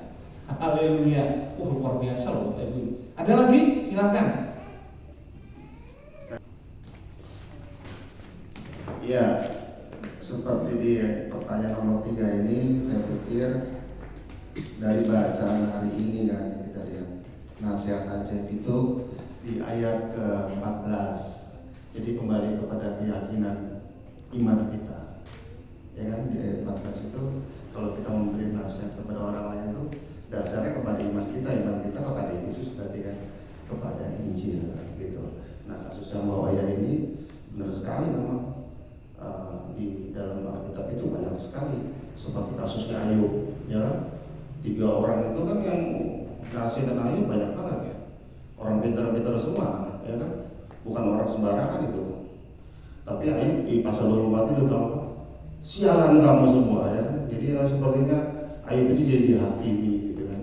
haleluya. Luar biasa loh Bapak Ibu. Ada lagi? Silakan. Ya, seperti di pertanyaan nomor 3 ini, saya pikir dari bacaan hari ini kan kita lihat nasihat ajaib itu di ayat ke-14. Jadi kembali kepada keyakinan iman kita. Ya kan di ayat 14 itu kalau kita memberi nasihat kepada orang lain itu dasarnya kepada iman kita kepada Yesus berarti kan kepada Injil gitu. Nah kasus yang bawa ayat ini benar sekali memang. Di dalam Alkitab itu banyak sekali seperti kasusnya Ayub ya kan? 3 orang itu kan yang nasihat tentang Ayub banyak banget ya, orang pintar-pintar semua ya kan, bukan orang sembarangan itu. Tapi Ayub di pasal 24 itu bilang apa? Sialan kamu semua ya kan? Jadi sepertinya Ayub itu jadi dihakimi gitu kan.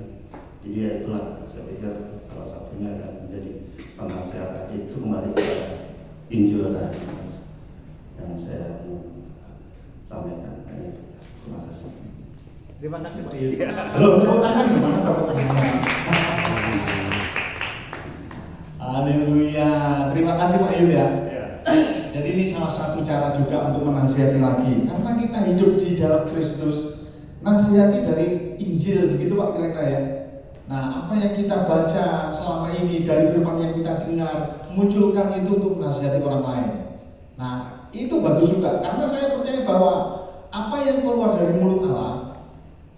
Jadi ya itulah saya pikir salah satunya dan menjadi penasihat itu kembali ke Injil tadi yang saya sampaikan. Terima kasih. Terima kasih Pak Yus. Halo, tepuk tangan gimana tepuk tangan? Haleluya. Terima kasih Pak Yus ya. Jadi ini salah satu cara juga untuk menasihati lagi. Karena kita hidup di dalam Kristus, nasihati dari Injil begitu Pak kira-kira ya. Nah, apa yang kita baca selama ini dari firman yang kita dengar, munculkan itu untuk menasihati orang lain. Nah, itu bagus juga, karena saya percaya bahwa apa yang keluar dari mulut Allah,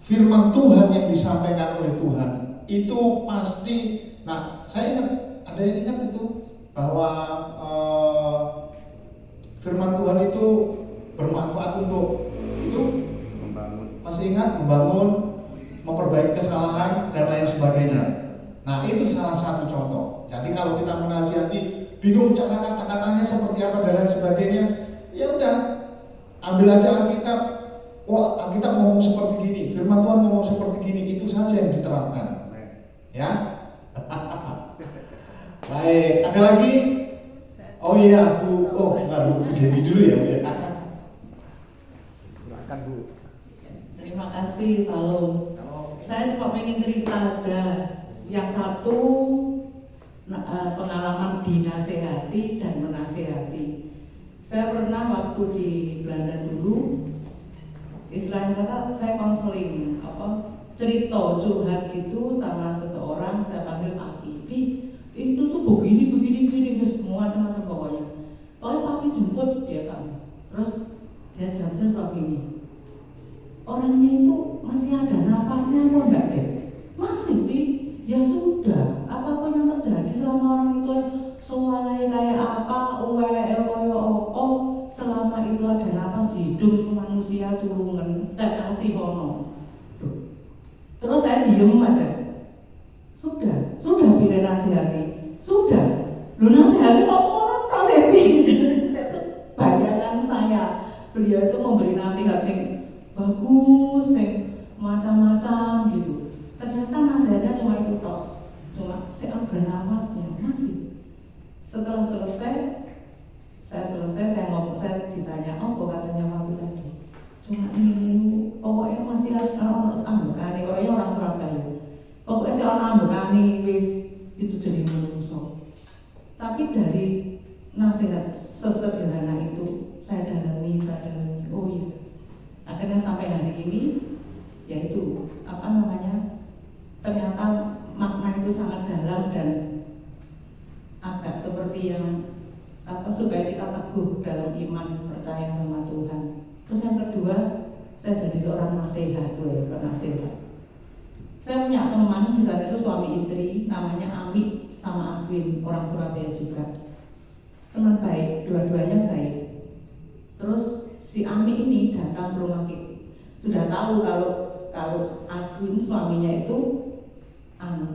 firman Tuhan yang disampaikan oleh Tuhan, itu pasti, nah saya ingat, ada yang ingat itu, bahwa firman Tuhan itu bermanfaat untuk itu, masih ingat, membangun, memperbaiki kesalahan, dan lain sebagainya. Nah itu salah satu contoh. Jadi kalau kita menasihati, bingung cara kata-katanya seperti apa dan lain sebagainya, ya udah ambil aja Alkitab. Wah, Alkitab ngomong seperti gini, firman Tuhan ngomong seperti gini, itu saja yang diterapkan. Ya. Baik, ada lagi? Oh iya, Bu. Oh, Bu Dewi dulu ya, Bu. Silakan Bu. Terima kasih, Salam. Saya cuma pengen cerita aja. Yang satu pengalaman dinasehati dan menasehati. Saya pernah waktu di Belanda dulu, istilahnya kata saya konseling, cerita curhat gitu sama seseorang, saya panggil Papi. Itu tuh begini, semua macam-macam pokoknya. Pokoknya Papi jemput dia kan, terus dia jawab Papi ini, orangnya itu masih ada nafasnya apa enggak deh? Masih, Pi. Ya sudah, apapun yang terjadi selama orang itu soalnya kayak apa, selama itu ada nafas di hidung itu manusia tulungan, tak kasih hono. Terus saya diem aja. Sudah bila nasihati, sudah. Lu nasihati kok orang nasihati. Bayangan saya, beliau itu memberi nasihat sing bagus, sing macam-macam gitu. Ternyata nasihatnya cuma itu toh, cuma saya bernafasnya masih. Setelah saya ngomong, saya ditanya, oh katanya waktu tadi cuma ini, pokoknya masih orang ambekane, pokoknya orang Surabaya, pokoknya si orang ambekane wis itu jadi menungso. Tapi dari nasihat sesederhana itu saya dalami, oh iya, akhirnya sampai hari ini, yaitu ternyata makna itu sangat dalam dan agak seperti yang supaya kita teguh dalam iman percaya sama Tuhan. Terus yang kedua, saya jadi seorang nasihat, penasehat. Saya punya teman di sana itu suami istri, namanya Ami sama Aswin, orang Surabaya juga. Teman baik, dua-duanya baik. Terus si Ami ini datang ke rumah kita, sudah tahu kalau Aswin suaminya itu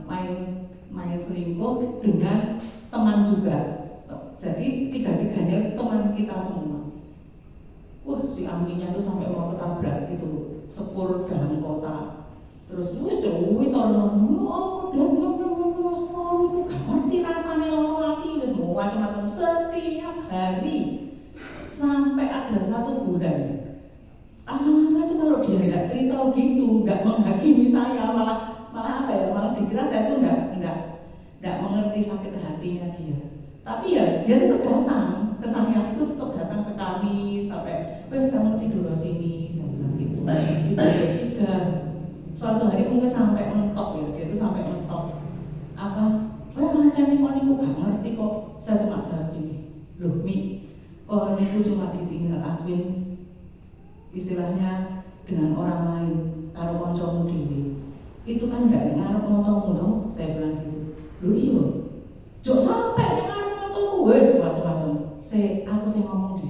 main selingkuh dengan teman juga. Jadi tiga-tiganya teman kita semua. Wah, si Aminya tuh sampai mau ketabrak gitu, sepur dalam kota. Terus jauh itu orang semua itu gak ngerti rasanya laki, semua macam-macam setiap hari sampai ada satu bulan. Anak-anak itu kalau dia nggak cerita gitu, nggak menghakimi saya, malah dikira saya tuh nggak mengerti sakit hatinya dia. Tapi ya dia tetap datang, kesannya itu tetap datang ke kami sampai wes kamu tidur di sini, saya bilang gitu. Tiga, suatu hari mungkin sampai mentok ya, dia itu sampai mentok. Saya ngancani kok niku gak ngerti kok. Saya cuma jawab ini, loh Mi, kok niku cuma ditinggal Aswin, istilahnya dengan orang lain, kalau koncomu dewi. Itu kan gak ngarep motomu dong, saya bilang gitu. Loh iya, jok sampai ngarep motomu, wes macam-macam. Aku ngomong di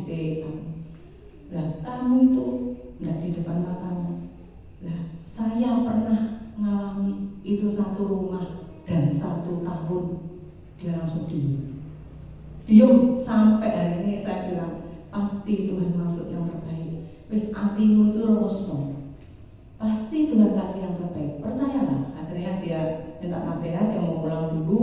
lah kamu itu nggak di depan matamu. Lah saya pernah mengalami itu satu rumah dan 1 tahun dia langsung diem sampai hari ini. Saya bilang pasti Tuhan masuk yang terbaik. Wes hatimu itu rosno, pasti Tuhan kasih yang terbaik, percayalah. Akhirnya dia minta nasihat, dia mau pulang dulu,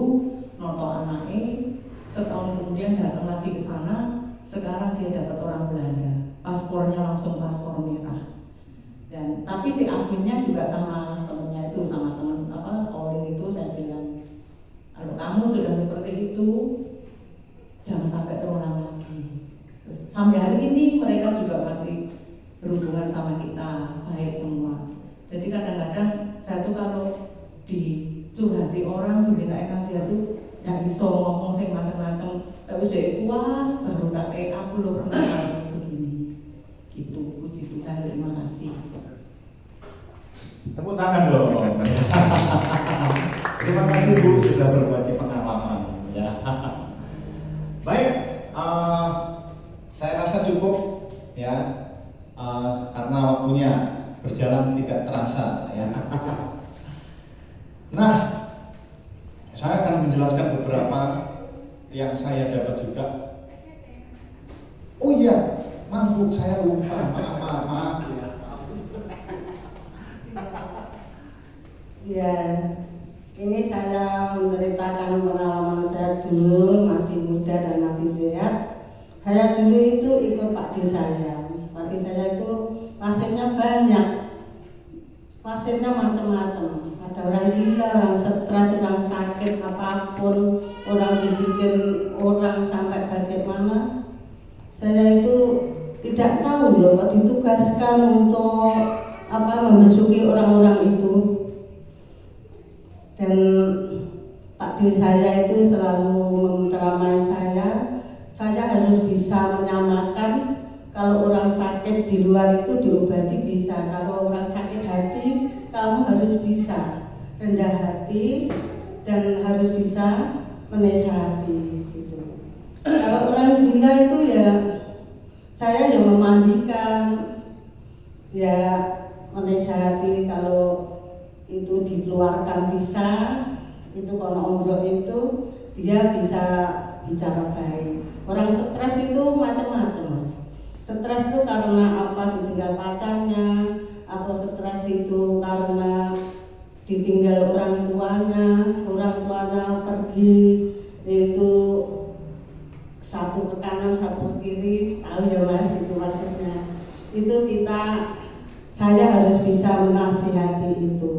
nonton anaknya. Setahun kemudian datang lagi ke sana. Sekarang dia dapat orang Belanda, paspornya langsung paspor merah. Dan tapi si Asminnya juga sama temennya itu, sama temen Olin itu, saya bilang kalau kamu sudah seperti itu jangan sampai terulang lagi. Terus, sampai hari ini mereka juga masih berhubungan sama kita, baik semua. Jadi kadang-kadang saya tuh kalau dicurhati orang, diminta nasihat tuh nggak bisa ngomong sing macam-macam, tapi udah puas baru tak aku lo pernah ngalamin begini gitu. Puji Tuhan, terima kasih. Tepuk tangan dong. Terima kasih Bu sudah berbagi pengalaman ya. Baik, saya rasa cukup ya, karena waktunya berjalan tidak terasa ya. Nah, saya akan menjelaskan beberapa yang saya dapat juga. Oh iya, maaf saya lupa, maaf. Ya, ini saya menceritakan pengalaman saya dulu masih muda dan masih sehat. Saya dulu itu ikut Pak D saya. Pak D saya itu pasiennya banyak, pasiennya macam-macam. Ada orang gila, orang stres, orang sakit apapun, orang dibikin orang sampai bagaimana. saya itu tidak tahu ya kok ditugaskan untuk memasuki orang-orang itu. Dan Pak D saya itu selalu menceramai saya harus bisa menyamakan kalau orang sakit di luar itu diobati bisa, kalau orang sakit hati kamu harus bisa rendah hati dan harus bisa menasihati gitu. Kalau orang gila itu ya saya yang memandikan, ya menasihati kalau itu dikeluarkan bisa, itu kalau ombrok itu dia bisa bicara baik. Orang stres itu macam-macam. Stres itu karena apa? Ditinggal pacarnya, atau stres itu karena ditinggal orang tuanya pergi, itu satu ke kanan satu ke kiri, tahu ya Mas itu maksudnya. Itu saya harus bisa menasihati itu.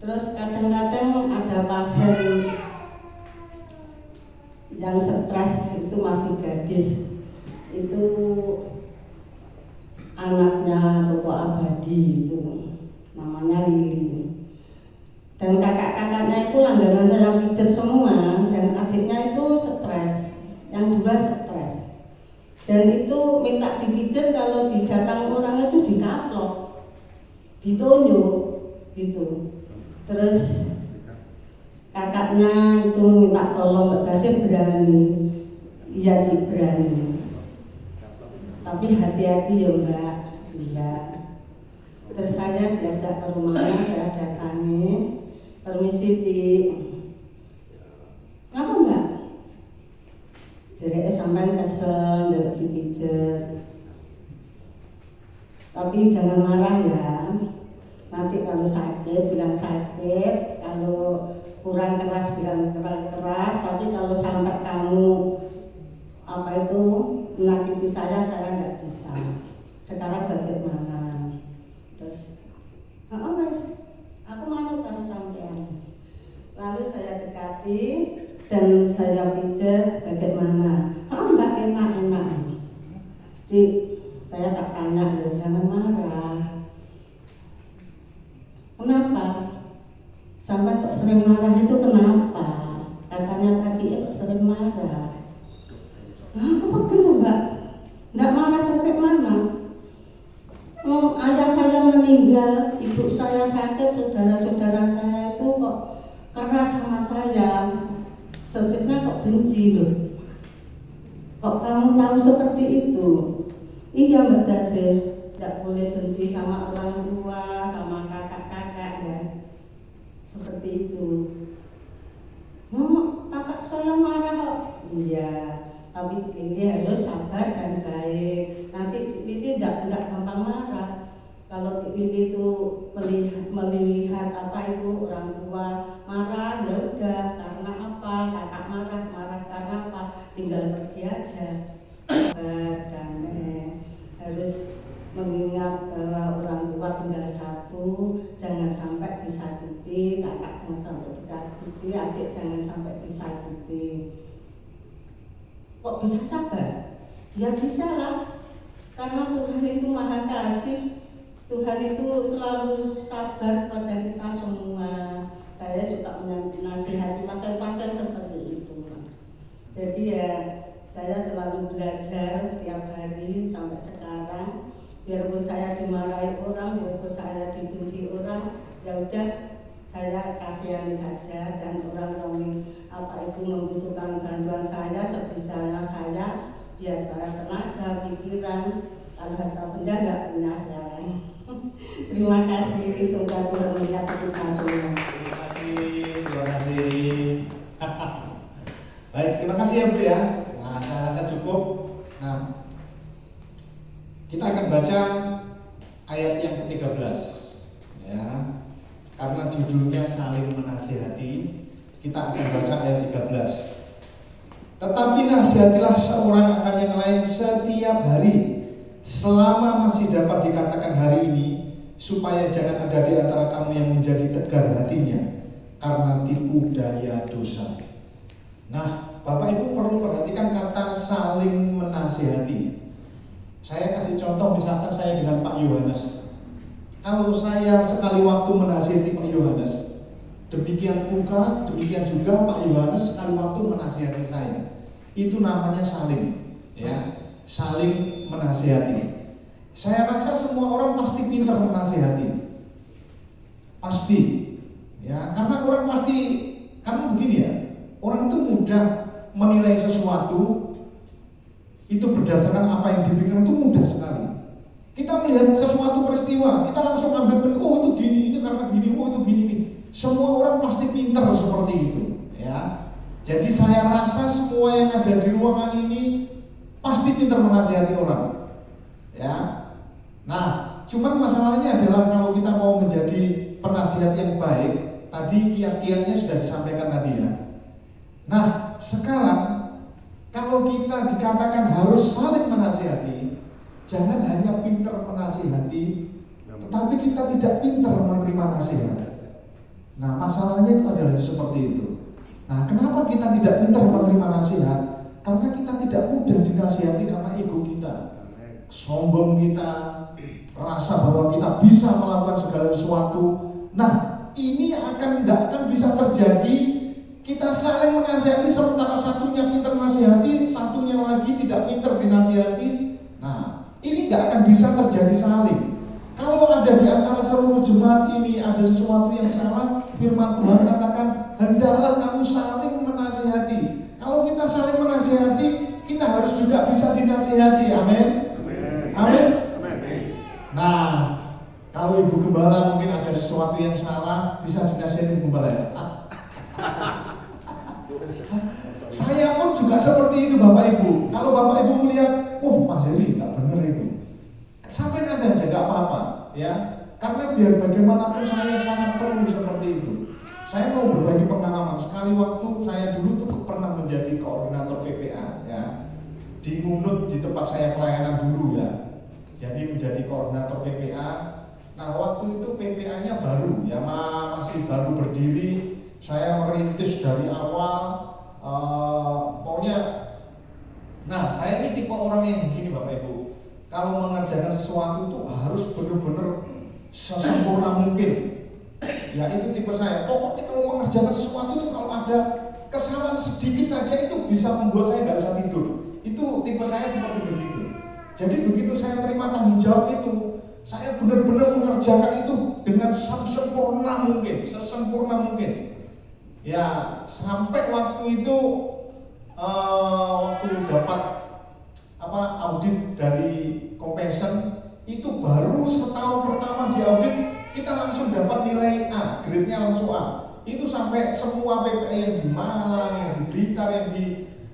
Terus kadang-kadang ada pasien yang stres itu masih gadis, itu anaknya Toko Abadi itu namanya Lili, dan kakak-kakaknya itu langganan saya pijat semua, dan adiknya itu stres, yang dua stres, dan itu minta dipijat kalau didatang orang itu dikaplok, ditunjuk gitu. Terus kakaknya itu minta tolong Mbak Basir berani, iya sih berani, tapi hati-hati ya Mbak, iya. Terus saya diajak ke rumahnya, saya datangi, permisi Ci, ngapa Mbak? Jadi sampai kesel, dari dipijet, tapi jangan marah ya. Nanti kalau sakit bilang sakit, kalau kurang keras bilang keras, tapi kalau sampai kamu menyakiti saya nggak bisa. Sekarang bagaimana? Terus, Mas, aku mau tahu sampean. Lalu saya dekati dan saya pijat bagaimana? Mbak enak. Saya tak tanya, jangan marah. Kenapa? Sampai sering marah itu kenapa? Katanya tadi sering marah. Apa betul Mbak? Nggak marah sampai mana? Ayah saya meninggal, ibu saya sakit, saudara-saudara saya itu kok keras sama saya. Sebetulnya kok benci loh. Kok kamu tahu seperti itu? Iya Mbak Dasir, tidak boleh benci sama orang tua, sama kakak-kakak ya. Seperti itu. Kakak saya marah kok. Iya, tapi ini harus sabar dan baik. Nanti ini tidak gampang marah. Kalau ini itu melihat apa itu orang tua marah, ya udah karena apa? Kakak marah karena apa? Tinggal pergi aja. Dan harus mengingat bahwa orang tua tinggal satu, jangan sampai disakiti, kakak jangan sampai disakiti, adik jangan sampai disakiti. Kok bisa sabar? Ya bisa lah, karena Tuhan itu maha kasih. Tuhan itu selalu sabar pada kita semua. Saya juga menasihati pasien-pasien seperti itu. Jadi ya saya selalu belajar tiap hari sampai sekarang. Biarpun saya dimarahi orang, biarpun saya dibenci orang, ya udah saya kasihani saja. Dan orang yang membutuhkan bantuan saya sebisanya saya, biar saya tenaga, pikiran, kalau harta benda nggak punya saya. Terima kasih, semoga Tuhan melihat kita semua. Terima kasih. Baik, terima kasih ya Bu ya. Nah, saya rasa cukup. Nah, kita akan baca ayat yang ke-13 ya. Karena judulnya saling menasihati, kita akan baca ayat 13. Tetapi nasihatilah seorang akan yang lain setiap hari, selama masih dapat dikatakan hari ini, supaya jangan ada di antara kamu yang menjadi tegar hatinya karena tipu daya dosa. Nah, Bapak Ibu perlu perhatikan kata saling menasihati. Saya kasih contoh, misalkan saya dengan Pak Yohanes. Kalau saya sekali waktu menasihati Pak Yohanes, demikian juga Pak Yohanes sekali waktu menasihati saya. Itu namanya saling, ya, saling menasihati. Saya rasa semua orang pasti pintar menasihati, pasti, ya, karena orang pasti, karena begini ya, orang itu mudah menilai sesuatu itu berdasarkan apa yang dipikirkan, itu mudah sekali. Kita melihat sesuatu peristiwa, kita langsung ambil, oh itu gini, ini karena gini, oh itu gini. Semua orang pasti pintar seperti itu, ya. Jadi saya rasa semua yang ada di ruangan ini pasti pintar menasihati orang, ya. Nah, cuman masalahnya adalah kalau kita mau menjadi penasihat yang baik, tadi kiat-kiatnya sudah disampaikan tadi ya. Nah, sekarang kalau kita dikatakan harus saling menasihati, jangan hanya pintar menasihati, tetapi kita tidak pintar menerima nasihat. Nah, masalahnya itu adalah seperti itu. Nah, kenapa kita tidak pintar menerima nasihat? Karena kita tidak mudah dinasihati karena ego kita, sombong kita, rasa bahwa kita bisa melakukan segala sesuatu. Nah, ini tidak akan bisa terjadi. Kita saling menasihati sementara satunya pintar nasihati, satunya lagi tidak pintar dinasihati. Nah, ini nggak akan bisa terjadi saling. Kalau ada di antara seluruh jemaat ini ada sesuatu yang salah, firman Tuhan katakan, hendaklah kamu saling menasihati. Kalau kita saling menasihati, kita harus juga bisa dinasihati. Amin. Amin. Nah, kalau Ibu Gembala mungkin ada sesuatu yang salah, bisa dinasihati Ibu Gembala ya. Saya pun juga seperti itu Bapak Ibu. Kalau Bapak Ibu melihat, oh Mas Heri nggak benar itu, sampaikan aja nggak apa-apa, ya. Karena biar bagaimanapun saya sangat perlu seperti itu. Saya mau berbagi pengalaman. Sekali waktu saya dulu tuh pernah menjadi koordinator PPA, ya, di Ngunut, di tempat saya pelayanan dulu ya. Jadi menjadi koordinator PPA. Nah waktu itu PPA-nya baru, ya masih baru berdiri. Saya merintis dari awal, pokoknya. Nah saya ini tipe orang yang begini Bapak Ibu. Kalau mengerjakan sesuatu itu harus benar-benar sesempurna mungkin. Ya itu tipe saya. Pokoknya kalau mengerjakan sesuatu itu kalau ada kesalahan sedikit saja itu bisa membuat saya nggak bisa tidur. Itu tipe saya seperti begitu. Jadi begitu saya terima tanggung jawab itu, saya benar-benar mengerjakan itu dengan sesempurna mungkin, sesempurna mungkin. Ya sampai waktu itu waktu dapat audit dari Compassion itu baru setahun pertama di audit kita langsung dapat nilai A, grade-nya langsung A. Itu sampai semua PPA yang di Malang, yang di Blitar, yang di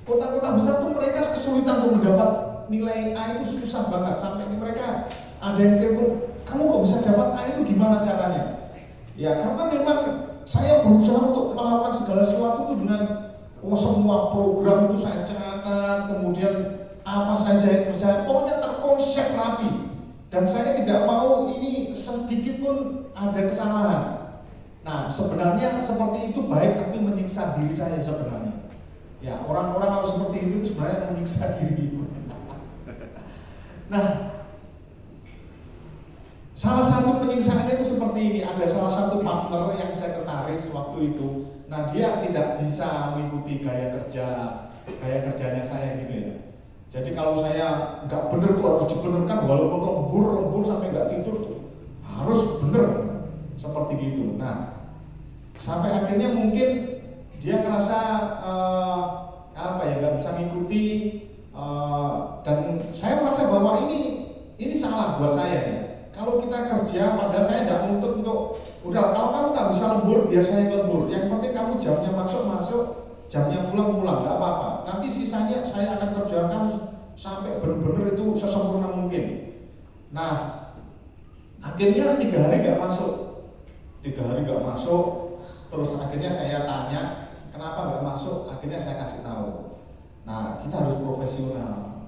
kota-kota besar tuh mereka kesulitan untuk mendapat nilai A, itu susah banget. Sampai mereka ada yang telepon, kamu kok bisa dapat A, itu gimana caranya? Ya karena memang saya berusaha untuk melakukan segala sesuatu itu dengan semua program itu saya catat, kemudian apa saja yang kerja, pokoknya terkonsep rapi. Dan saya tidak mau ini sedikit pun ada kesalahan. Nah sebenarnya seperti itu baik, tapi menyiksa diri saya sebenarnya. Ya orang-orang kalau seperti itu sebenarnya menyiksa diri. Nah salah satu penyiksaannya itu seperti ini. Ada salah satu partner yang sekretaris waktu itu. Nah dia tidak bisa mengikuti gaya kerjanya saya gitu ya. Jadi kalau saya nggak bener tuh harus dibenerkan, walaupun lembur sampai nggak tidur tuh harus bener seperti gitu. Nah sampai akhirnya mungkin dia ngerasa nggak bisa mengikuti, dan saya merasa bahwa ini salah buat saya ya. Kalau kita kerja, padahal saya tidak menuntut untuk udah kalau kamu nggak bisa lembur, biar saya lembur. Yang penting kamu jamnya masuk, jamnya pulang, nggak apa-apa. Nanti sisanya saya akan kerjakan sampai benar-benar itu sesempurna mungkin. Nah, akhirnya 3 hari nggak masuk, terus akhirnya saya tanya kenapa nggak masuk. Akhirnya saya kasih tahu. Nah, kita harus profesional.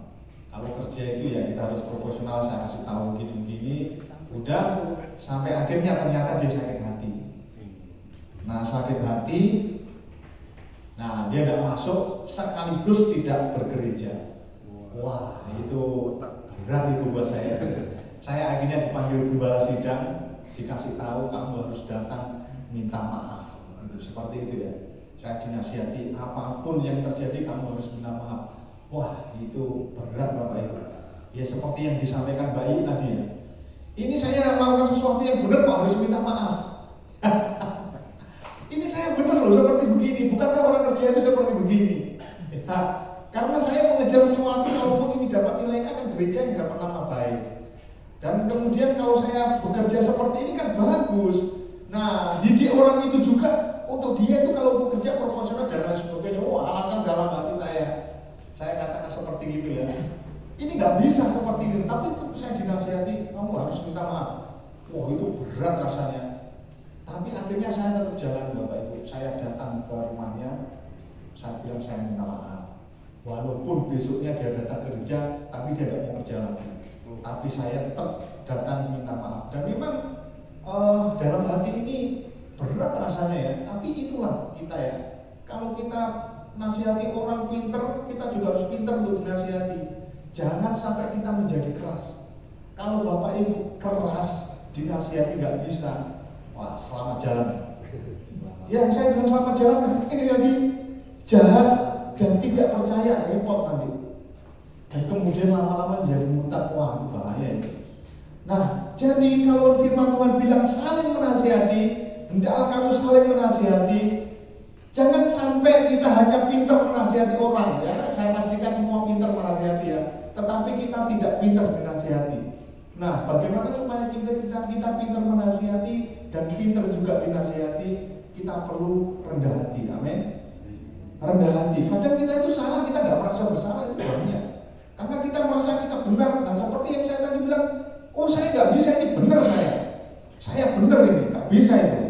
Kalau kerja itu ya kita harus profesional. Saya kasih tahu gini-gini. Udah sampai akhirnya ternyata dia sakit hati. Nah sakit hati, Nah, dia tidak masuk sekaligus tidak bergereja. Wah, itu berat itu buat saya. Saya akhirnya dipanggil gembala sidang, dikasih tahu kamu harus datang minta maaf. Seperti itu ya. Saya dinasihati apapun yang terjadi kamu harus minta maaf. Wah, itu berat Bapak Ibu. Ya seperti yang disampaikan Mbak I tadi ya. Ini saya melakukan sesuatu yang benar kok harus minta maaf. Ini saya benar loh seperti begini. Bukankah orang kerja itu seperti begini? Ya, karena saya mengejar sesuatu walaupun ini dapat nilai A kan gereja yang dapat nama baik. Dan kemudian kalau saya bekerja seperti ini kan bagus. Nah, didik orang itu juga untuk dia itu kalau bekerja profesional dan lain sebagainya. Oh, alasan dalam hati saya katakan seperti itu ya. Ini nggak bisa seperti itu. Tapi saya dinasihati, kamu harus minta maaf. Wah, itu berat rasanya. Tapi akhirnya saya tetap jalan Bapak Ibu. Saya datang ke rumahnya, saya bilang saya minta maaf. Walaupun besoknya dia datang ke gereja, tapi dia tidak mau kerja lagi. Tapi saya tetap datang minta maaf. Dan memang dalam hati ini berat rasanya ya. Tapi itulah kita ya. Kalau kita nasihati orang pinter, kita juga harus pinter untuk dinasihati. Jangan sampai kita menjadi keras. Kalau Bapak Ibu keras, dinasihati nggak bisa. Wah, selamat jalan. Ya, saya bilang selamat jalan, ini lagi jahat dan tidak percaya, repot nanti. Dan kemudian lama-lama jadi murtad. Wah, itu bahaya itu. Nah, jadi kalau firman Tuhan bilang saling menasihati, hendaklah kamu saling menasihati. Jangan sampai kita hanya pintar menasihati orang ya. Saya pastikan semua pintar menasihati ya. Tetapi kita tidak pintar menasihati. Nah, bagaimana supaya kita pintar menasihati dan pintar juga dinasihati? Kita perlu rendah hati, amin. Rendah hati. Kadang kita itu salah, kita nggak merasa bersalah itu banyak. Karena kita merasa kita benar. Nah, seperti yang saya tadi bilang, oh saya nggak bisa ini benar saya benar ini, nggak bisa itu.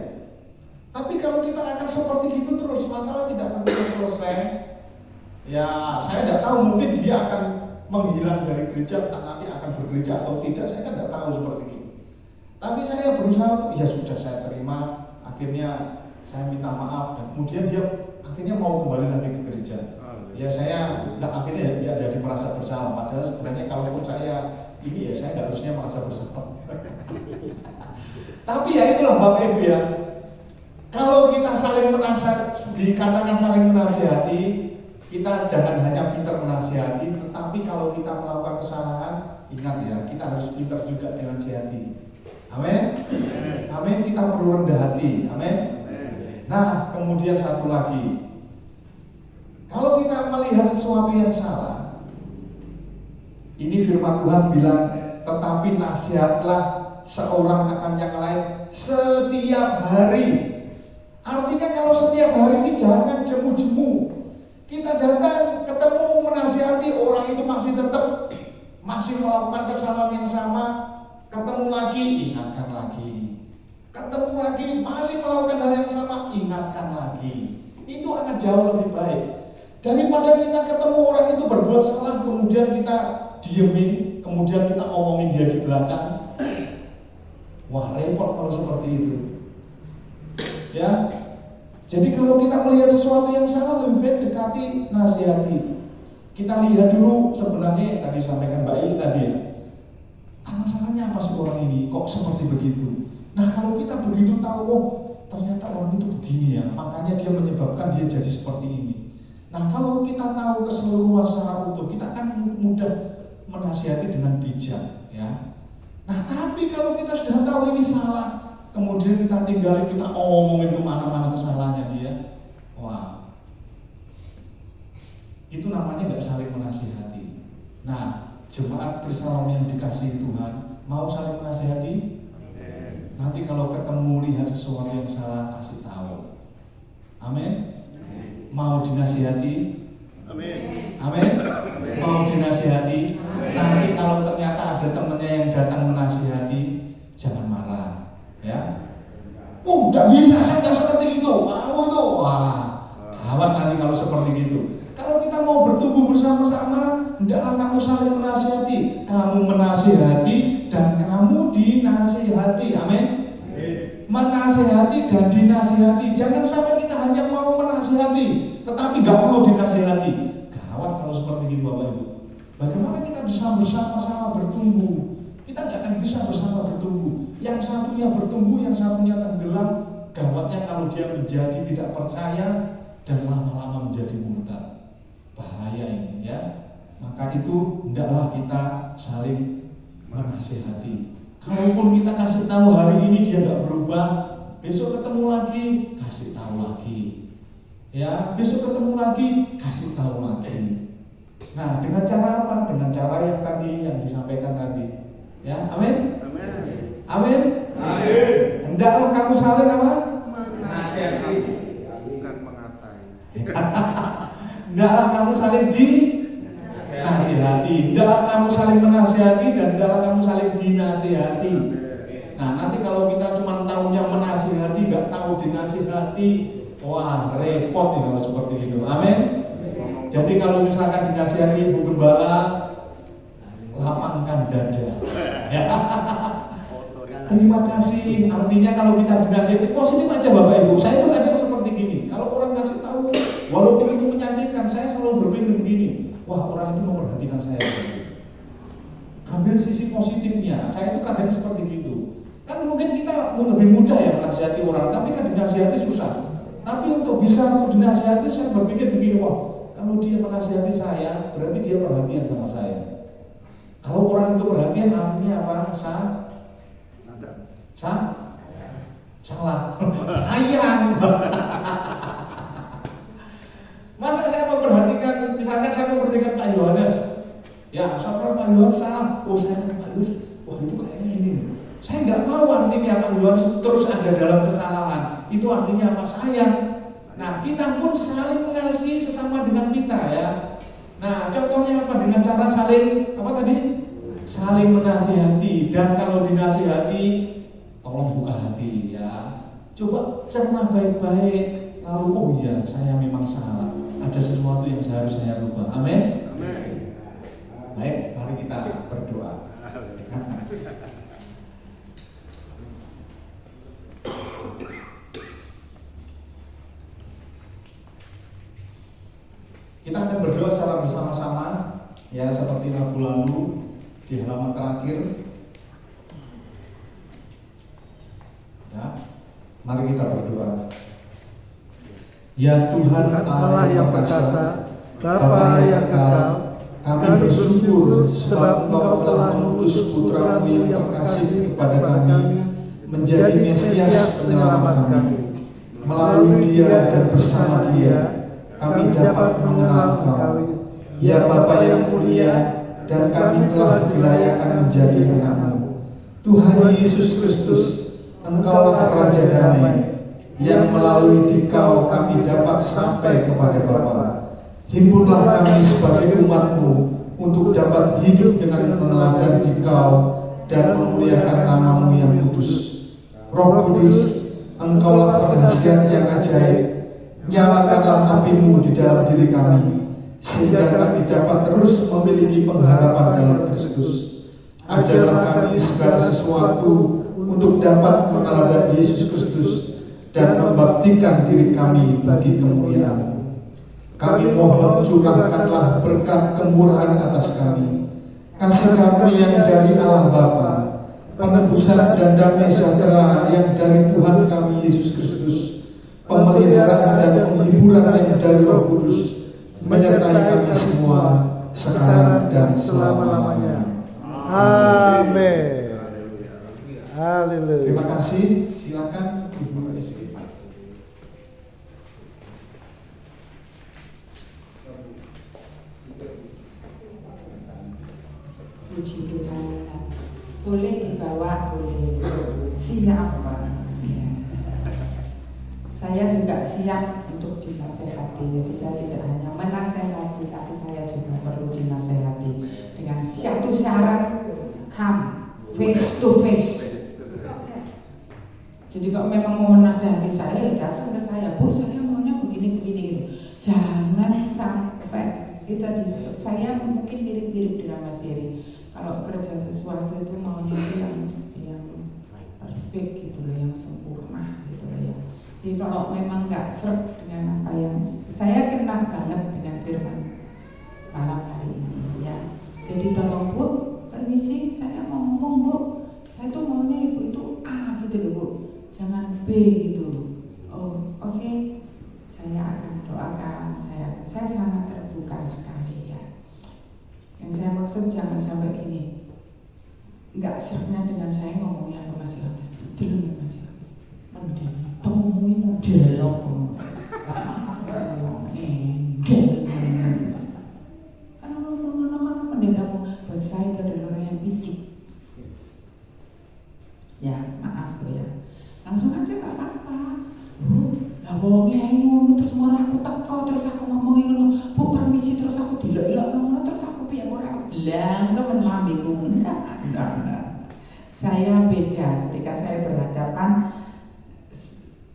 Tapi kalau kita akan seperti itu terus, masalah tidak akan selesai. Ya, saya tidak tahu, mungkin dia akan menghilang dari gereja, nanti akan bergereja atau tidak, saya kan tidak tahu seperti itu. Tapi saya berusaha untuk, ya sudah saya terima, akhirnya saya minta maaf, dan kemudian dia akhirnya mau kembali lagi ke gereja. Ya saya akhirnya ya jadi merasa bersalah, padahal sebenarnya kalaupun saya ini ya saya nggak harusnya merasa bersalah. Tapi ya itulah Bapak Ibu ya. Kalau kita saling dikatakan saling menasihati, kita jangan hanya pintar menasihati, tetapi kalau kita melakukan kesalahan, ingat ya, kita harus pintar juga dinasihati. Amin. Amin. Kita perlu rendah hati. Amin. Nah, kemudian satu lagi. Kalau kita melihat sesuatu yang salah, ini firman Tuhan bilang, tetapi nasihatlah seorang akan yang lain setiap hari. Artinya kalau setiap hari ini jangan jemu-jemu. Kita datang, ketemu, menasihati, orang itu masih melakukan kesalahan yang sama, ketemu lagi, ingatkan lagi. Ketemu lagi, masih melakukan hal yang sama, ingatkan lagi. Itu akan jauh lebih baik. Daripada kita ketemu orang itu berbuat salah, kemudian kita diemin, kemudian kita omongin dia di belakang. Wah, repot kalau seperti itu. Ya, jadi kalau kita melihat sesuatu yang salah, lebih baik dekati, nasihati. Kita lihat dulu sebenarnya yang tadi sampaikan Mbak Ili tadi ya. Masalahnya apa sih orang ini? Kok seperti begitu? Nah, kalau kita begitu tahu, oh ternyata orang itu begini ya, makanya dia menyebabkan dia jadi seperti ini. Nah, kalau kita tahu keseluruhan secara utuh, kita akan mudah menasihati dengan bijak ya. Nah, tapi kalau kita sudah tahu ini salah, kemudian kita tinggalin, kita omongin kemana-mana kesalahannya dia, wah, itu namanya nggak saling menasihati. Nah, jemaat Kristus yang dikasihi Tuhan, mau saling menasihati? Nanti kalau ketemu lihat sesuatu yang salah, kasih tahu. Amin. Mau dinasihati? Amin. Amin. Mau dinasihati? Nanti kalau ternyata ada temannya yang datang menasihati, jangan marah. Ya, nggak bisa, saya nggak seperti itu. Kamu itu, wah, gawat nanti kalau seperti itu. Kalau kita mau bertumbuh bersama-sama, hendaklah kamu saling menasihati. Kamu menasihati dan kamu dinasihati. Amin. Menasihati dan dinasihati. Jangan sampai kita hanya mau menasihati menasihati, tetapi nggak mau dinasihati. Gawat kalau seperti itu Bapak Ibu. Bagaimana kita bisa bersama-sama bertumbuh? Kita nggak akan bisa bersama bertumbuh. Yang satunya bertumbuh, yang satunya tenggelam. Gawatnya kalau dia menjadi tidak percaya dan lama-lama menjadi murtad. Bahaya ini ya. Maka itu hendaklah kita saling menasihati. Kalaupun kita kasih tahu hari ini dia nggak berubah, besok ketemu lagi, kasih tahu lagi. Ya, besok ketemu lagi, kasih tahu lagi. Nah, dengan cara apa? Dengan cara yang tadi yang disampaikan tadi. Ya, amin. Amin. Amin. Hendaklah kamu saling apa? Menasihati, bukan mengatai. Hendaklah kamu saling dinasihati. Hendaklah kamu saling menasihati dan hendaklah kamu saling dinasihati. Nah, nanti kalau kita cuma tahunya menasihati, nggak tahu dinasihati, wah repot nih kalau seperti itu. Amin. Jadi kalau misalkan dinasihati Ibu Gembala, lapangkan dada. Ya. Terima kasih. Artinya kalau kita dinasihati positif aja Bapak Ibu. Saya tuh kadang seperti gini. Kalau orang kasih tahu, walaupun itu menyakitkan, saya selalu berpikir begini. Wah, orang itu memperhatikan saya. Ambil sisi positifnya. Saya itu kadang seperti gitu. Kan mungkin kita lebih mudah ya menasihati orang, tapi kan dinasihati susah. Tapi untuk bisa dinasihati, saya berpikir begini, wah, kalau dia menasihati saya, berarti dia perhatian sama saya. Kalau orang itu perhatian, artinya apa? Salah. Sayang. Masa saya memperhatikan, misalkan saya memperhatikan Pak Yohanes, ya, saya Pak Yohanes salah. Oh, saya Pak Yohanes, wah itu kayaknya ini. Saya nggak mau artinya Pak Yohanes terus ada dalam kesalahan. Itu artinya apa? Sayang. Nah, kita pun saling mengasihi sesama dengan kita ya. Nah, contohnya apa? Dengan cara saling apa tadi? Saling menasihati. Dan kalau dinasihati, tolong buka hati ya. Coba cerna baik-baik. Lalu oh iya, saya memang salah. Ada sesuatu yang harus saya rubah. Amin. Amin. Baik, mari kita berdoa. Kita akan berdoa secara bersama-sama ya, seperti Rabu lalu di halaman terakhir. Ya, mari kita berdoa. Ya Tuhan Allah yang perkasa, Bapa yang kekal, kami bersyukur sebab Engkau telah mengutus Putra-Mu yang terkasih kepada kami menjadi Mesias penyelamat kami. Melalui Dia dan bersama Dia, kami dapat mengenal Engkau, ya Bapa yang mulia, dan kami telah dilayakan menjadi anak-Mu. Tuhan Yesus Kristus, Engkaulah Raja Damai, yang melalui Dikau kami dapat sampai kepada Bapa. Himpunlah kami sebagai umat-Mu untuk dapat hidup dengan meneladani Dikau dan memuliakan nama-Mu yang kudus. Roh Kudus, Engkaulah penghasiat yang ajaib. Nyalakanlah api-Mu di dalam diri kami, sehingga kami dapat terus memiliki pengharapan dalam Kristus. Ajarlah kami segala sesuatu untuk dapat meneladani Yesus Kristus dan membaktikan diri kami bagi kemuliaan-Mu. Kami mohon curahkanlah berkat kemurahan atas kami, kasih karunia dari Allah Bapa, penebusan dan damai sejahtera yang dari Tuhan kami Yesus Kristus, pemeliharaan dan penghiburan yang dari Roh Kudus menyertai kami semua sekarang dan selama-lamanya. Amin. Haleluya. Terima kasih. Silakan Ibu Rizky. Puji Tuhan. Boleh dibawa, boleh. Siap, Pak. Ya. Saya juga siap untuk dinasehati. Jadi saya tidak hanya menasehati, tapi saya juga perlu dinasehati dengan satu syarat, come face to face. Jadi kalau memang mau menasehati saya, datang ke saya, Bu, saya maunya begini. Jangan sampai saya mungkin mirip-mirip dengan Mas Yeri. Kalau kerja sesuatu itu maunya yang perfect gitu loh, yang sempurna gitu loh ya. Jadi kalau memang nggak seret dengan apa yang saya kena banget dengan firman malam hari ini ya. Jadi tolong Bu, permisi saya mau ngomong Bu, saya tuh maunya Ibu itu A gitu loh Bu, jangan B gitu. Oh oke. Saya akan doakan, saya sangat terbuka sekali ya. Yang saya maksud jangan sampai gini, nggak seretnya dengan saya ngomongnya ke Mas Yohanes, belum Mas Yohanes, mending temui model karena ngomong-ngomong pendetamu buat saya itu adalah orang yang picik. Ya maaf Bu ya, langsung aja nggak apa-apa. Lah wongnya ngono terus malah aku teko terus aku ngomongin ngono, Bu permisi terus aku dilok-lok ngono terus aku piye ora bilang temen lambiku. Enggak. Saya beda ketika saya berhadapan,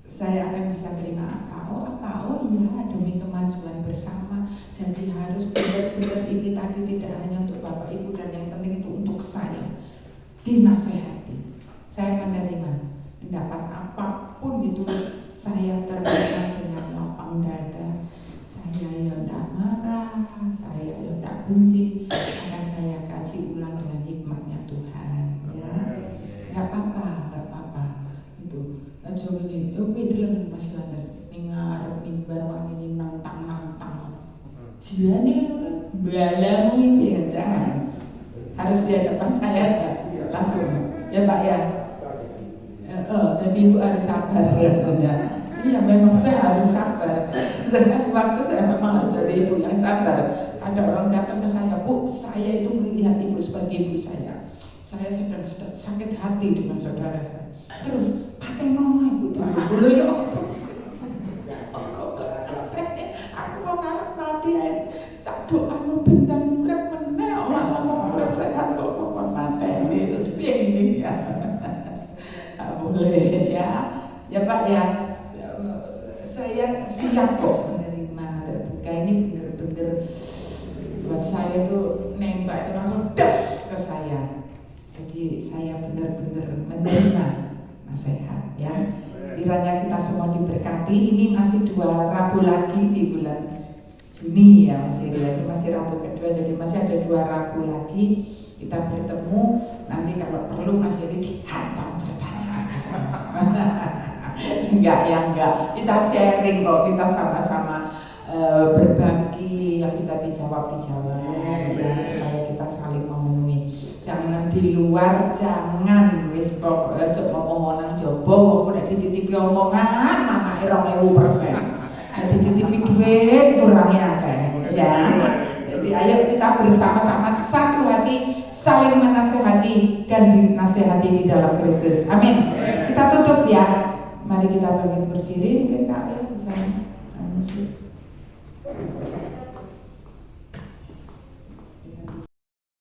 saya akan bisa terima apa iya demi kemajuan bersama. Jadi harus benar-benar ini tadi tidak hanya untuk Bapak Ibu dan yang penting itu untuk saya. Dinasehati. Saya menerima pendapat apapun itu, saya terima dengan lapang dada. Saya ya tidak marah, saya ya tidak benci, akan saya kaji ulang dengan hikmatnya Tuhan. Ya, nggak apa-apa. Itu, aja gini, oke dalam Mas Yohanes, ngarep mimbar wangi nantang. Jiane balamu ini ya jangan. Harus di hadapan saya aja, langsung. Ya Pak ya. Jadi Ibu harus sabar ya. Iya memang saya harus sabar. Dan waktu saya memang harus jadi ibu yang sabar. Ada orang datang ke saya, Bu, saya itu melihat Ibu sebagai ibu saya. Saya sedang sakit hati dengan saudara saya. Terus, pakai ngomong Ibu dulu ya. Aku mau ngarep mati ya. Tak doa mau bintang urep meneh, malah mau urep saya kok mati ini terus piye ya. Boleh ya. Ya Pak ya. Saya siap kok menerima terbuka. Ini benar-benar buat saya tuh nembak itu langsung das ke saya. Jadi saya benar-benar menerima nasihat ya. Kiranya kita semua diberkati. Ini masih 2 Rabu lagi di bulan Juni ya Mas Iri. Ini masih Rabu kedua, jadi masih ada 2 Rabu lagi kita bertemu. Nanti kalau perlu Mas Iri dihantam pertanyaan. Enggak. Kita sharing kok, kita sama-sama berbagi yang bisa dijawab ya, supaya kita saling memenuhi. Jangan di luar, jangan wis kok ngomong nang jaba kok nek dititipi omongan manake 2000%. Dititipi duit kurangnya akeh ya. Jadi ayo kita bersama-sama satu hati, saling menasehati dan dinasehati di dalam Kristus. Amin. Kita tutup ya. Mari kita bangkit berdiri, mungkin kalian bisa musik.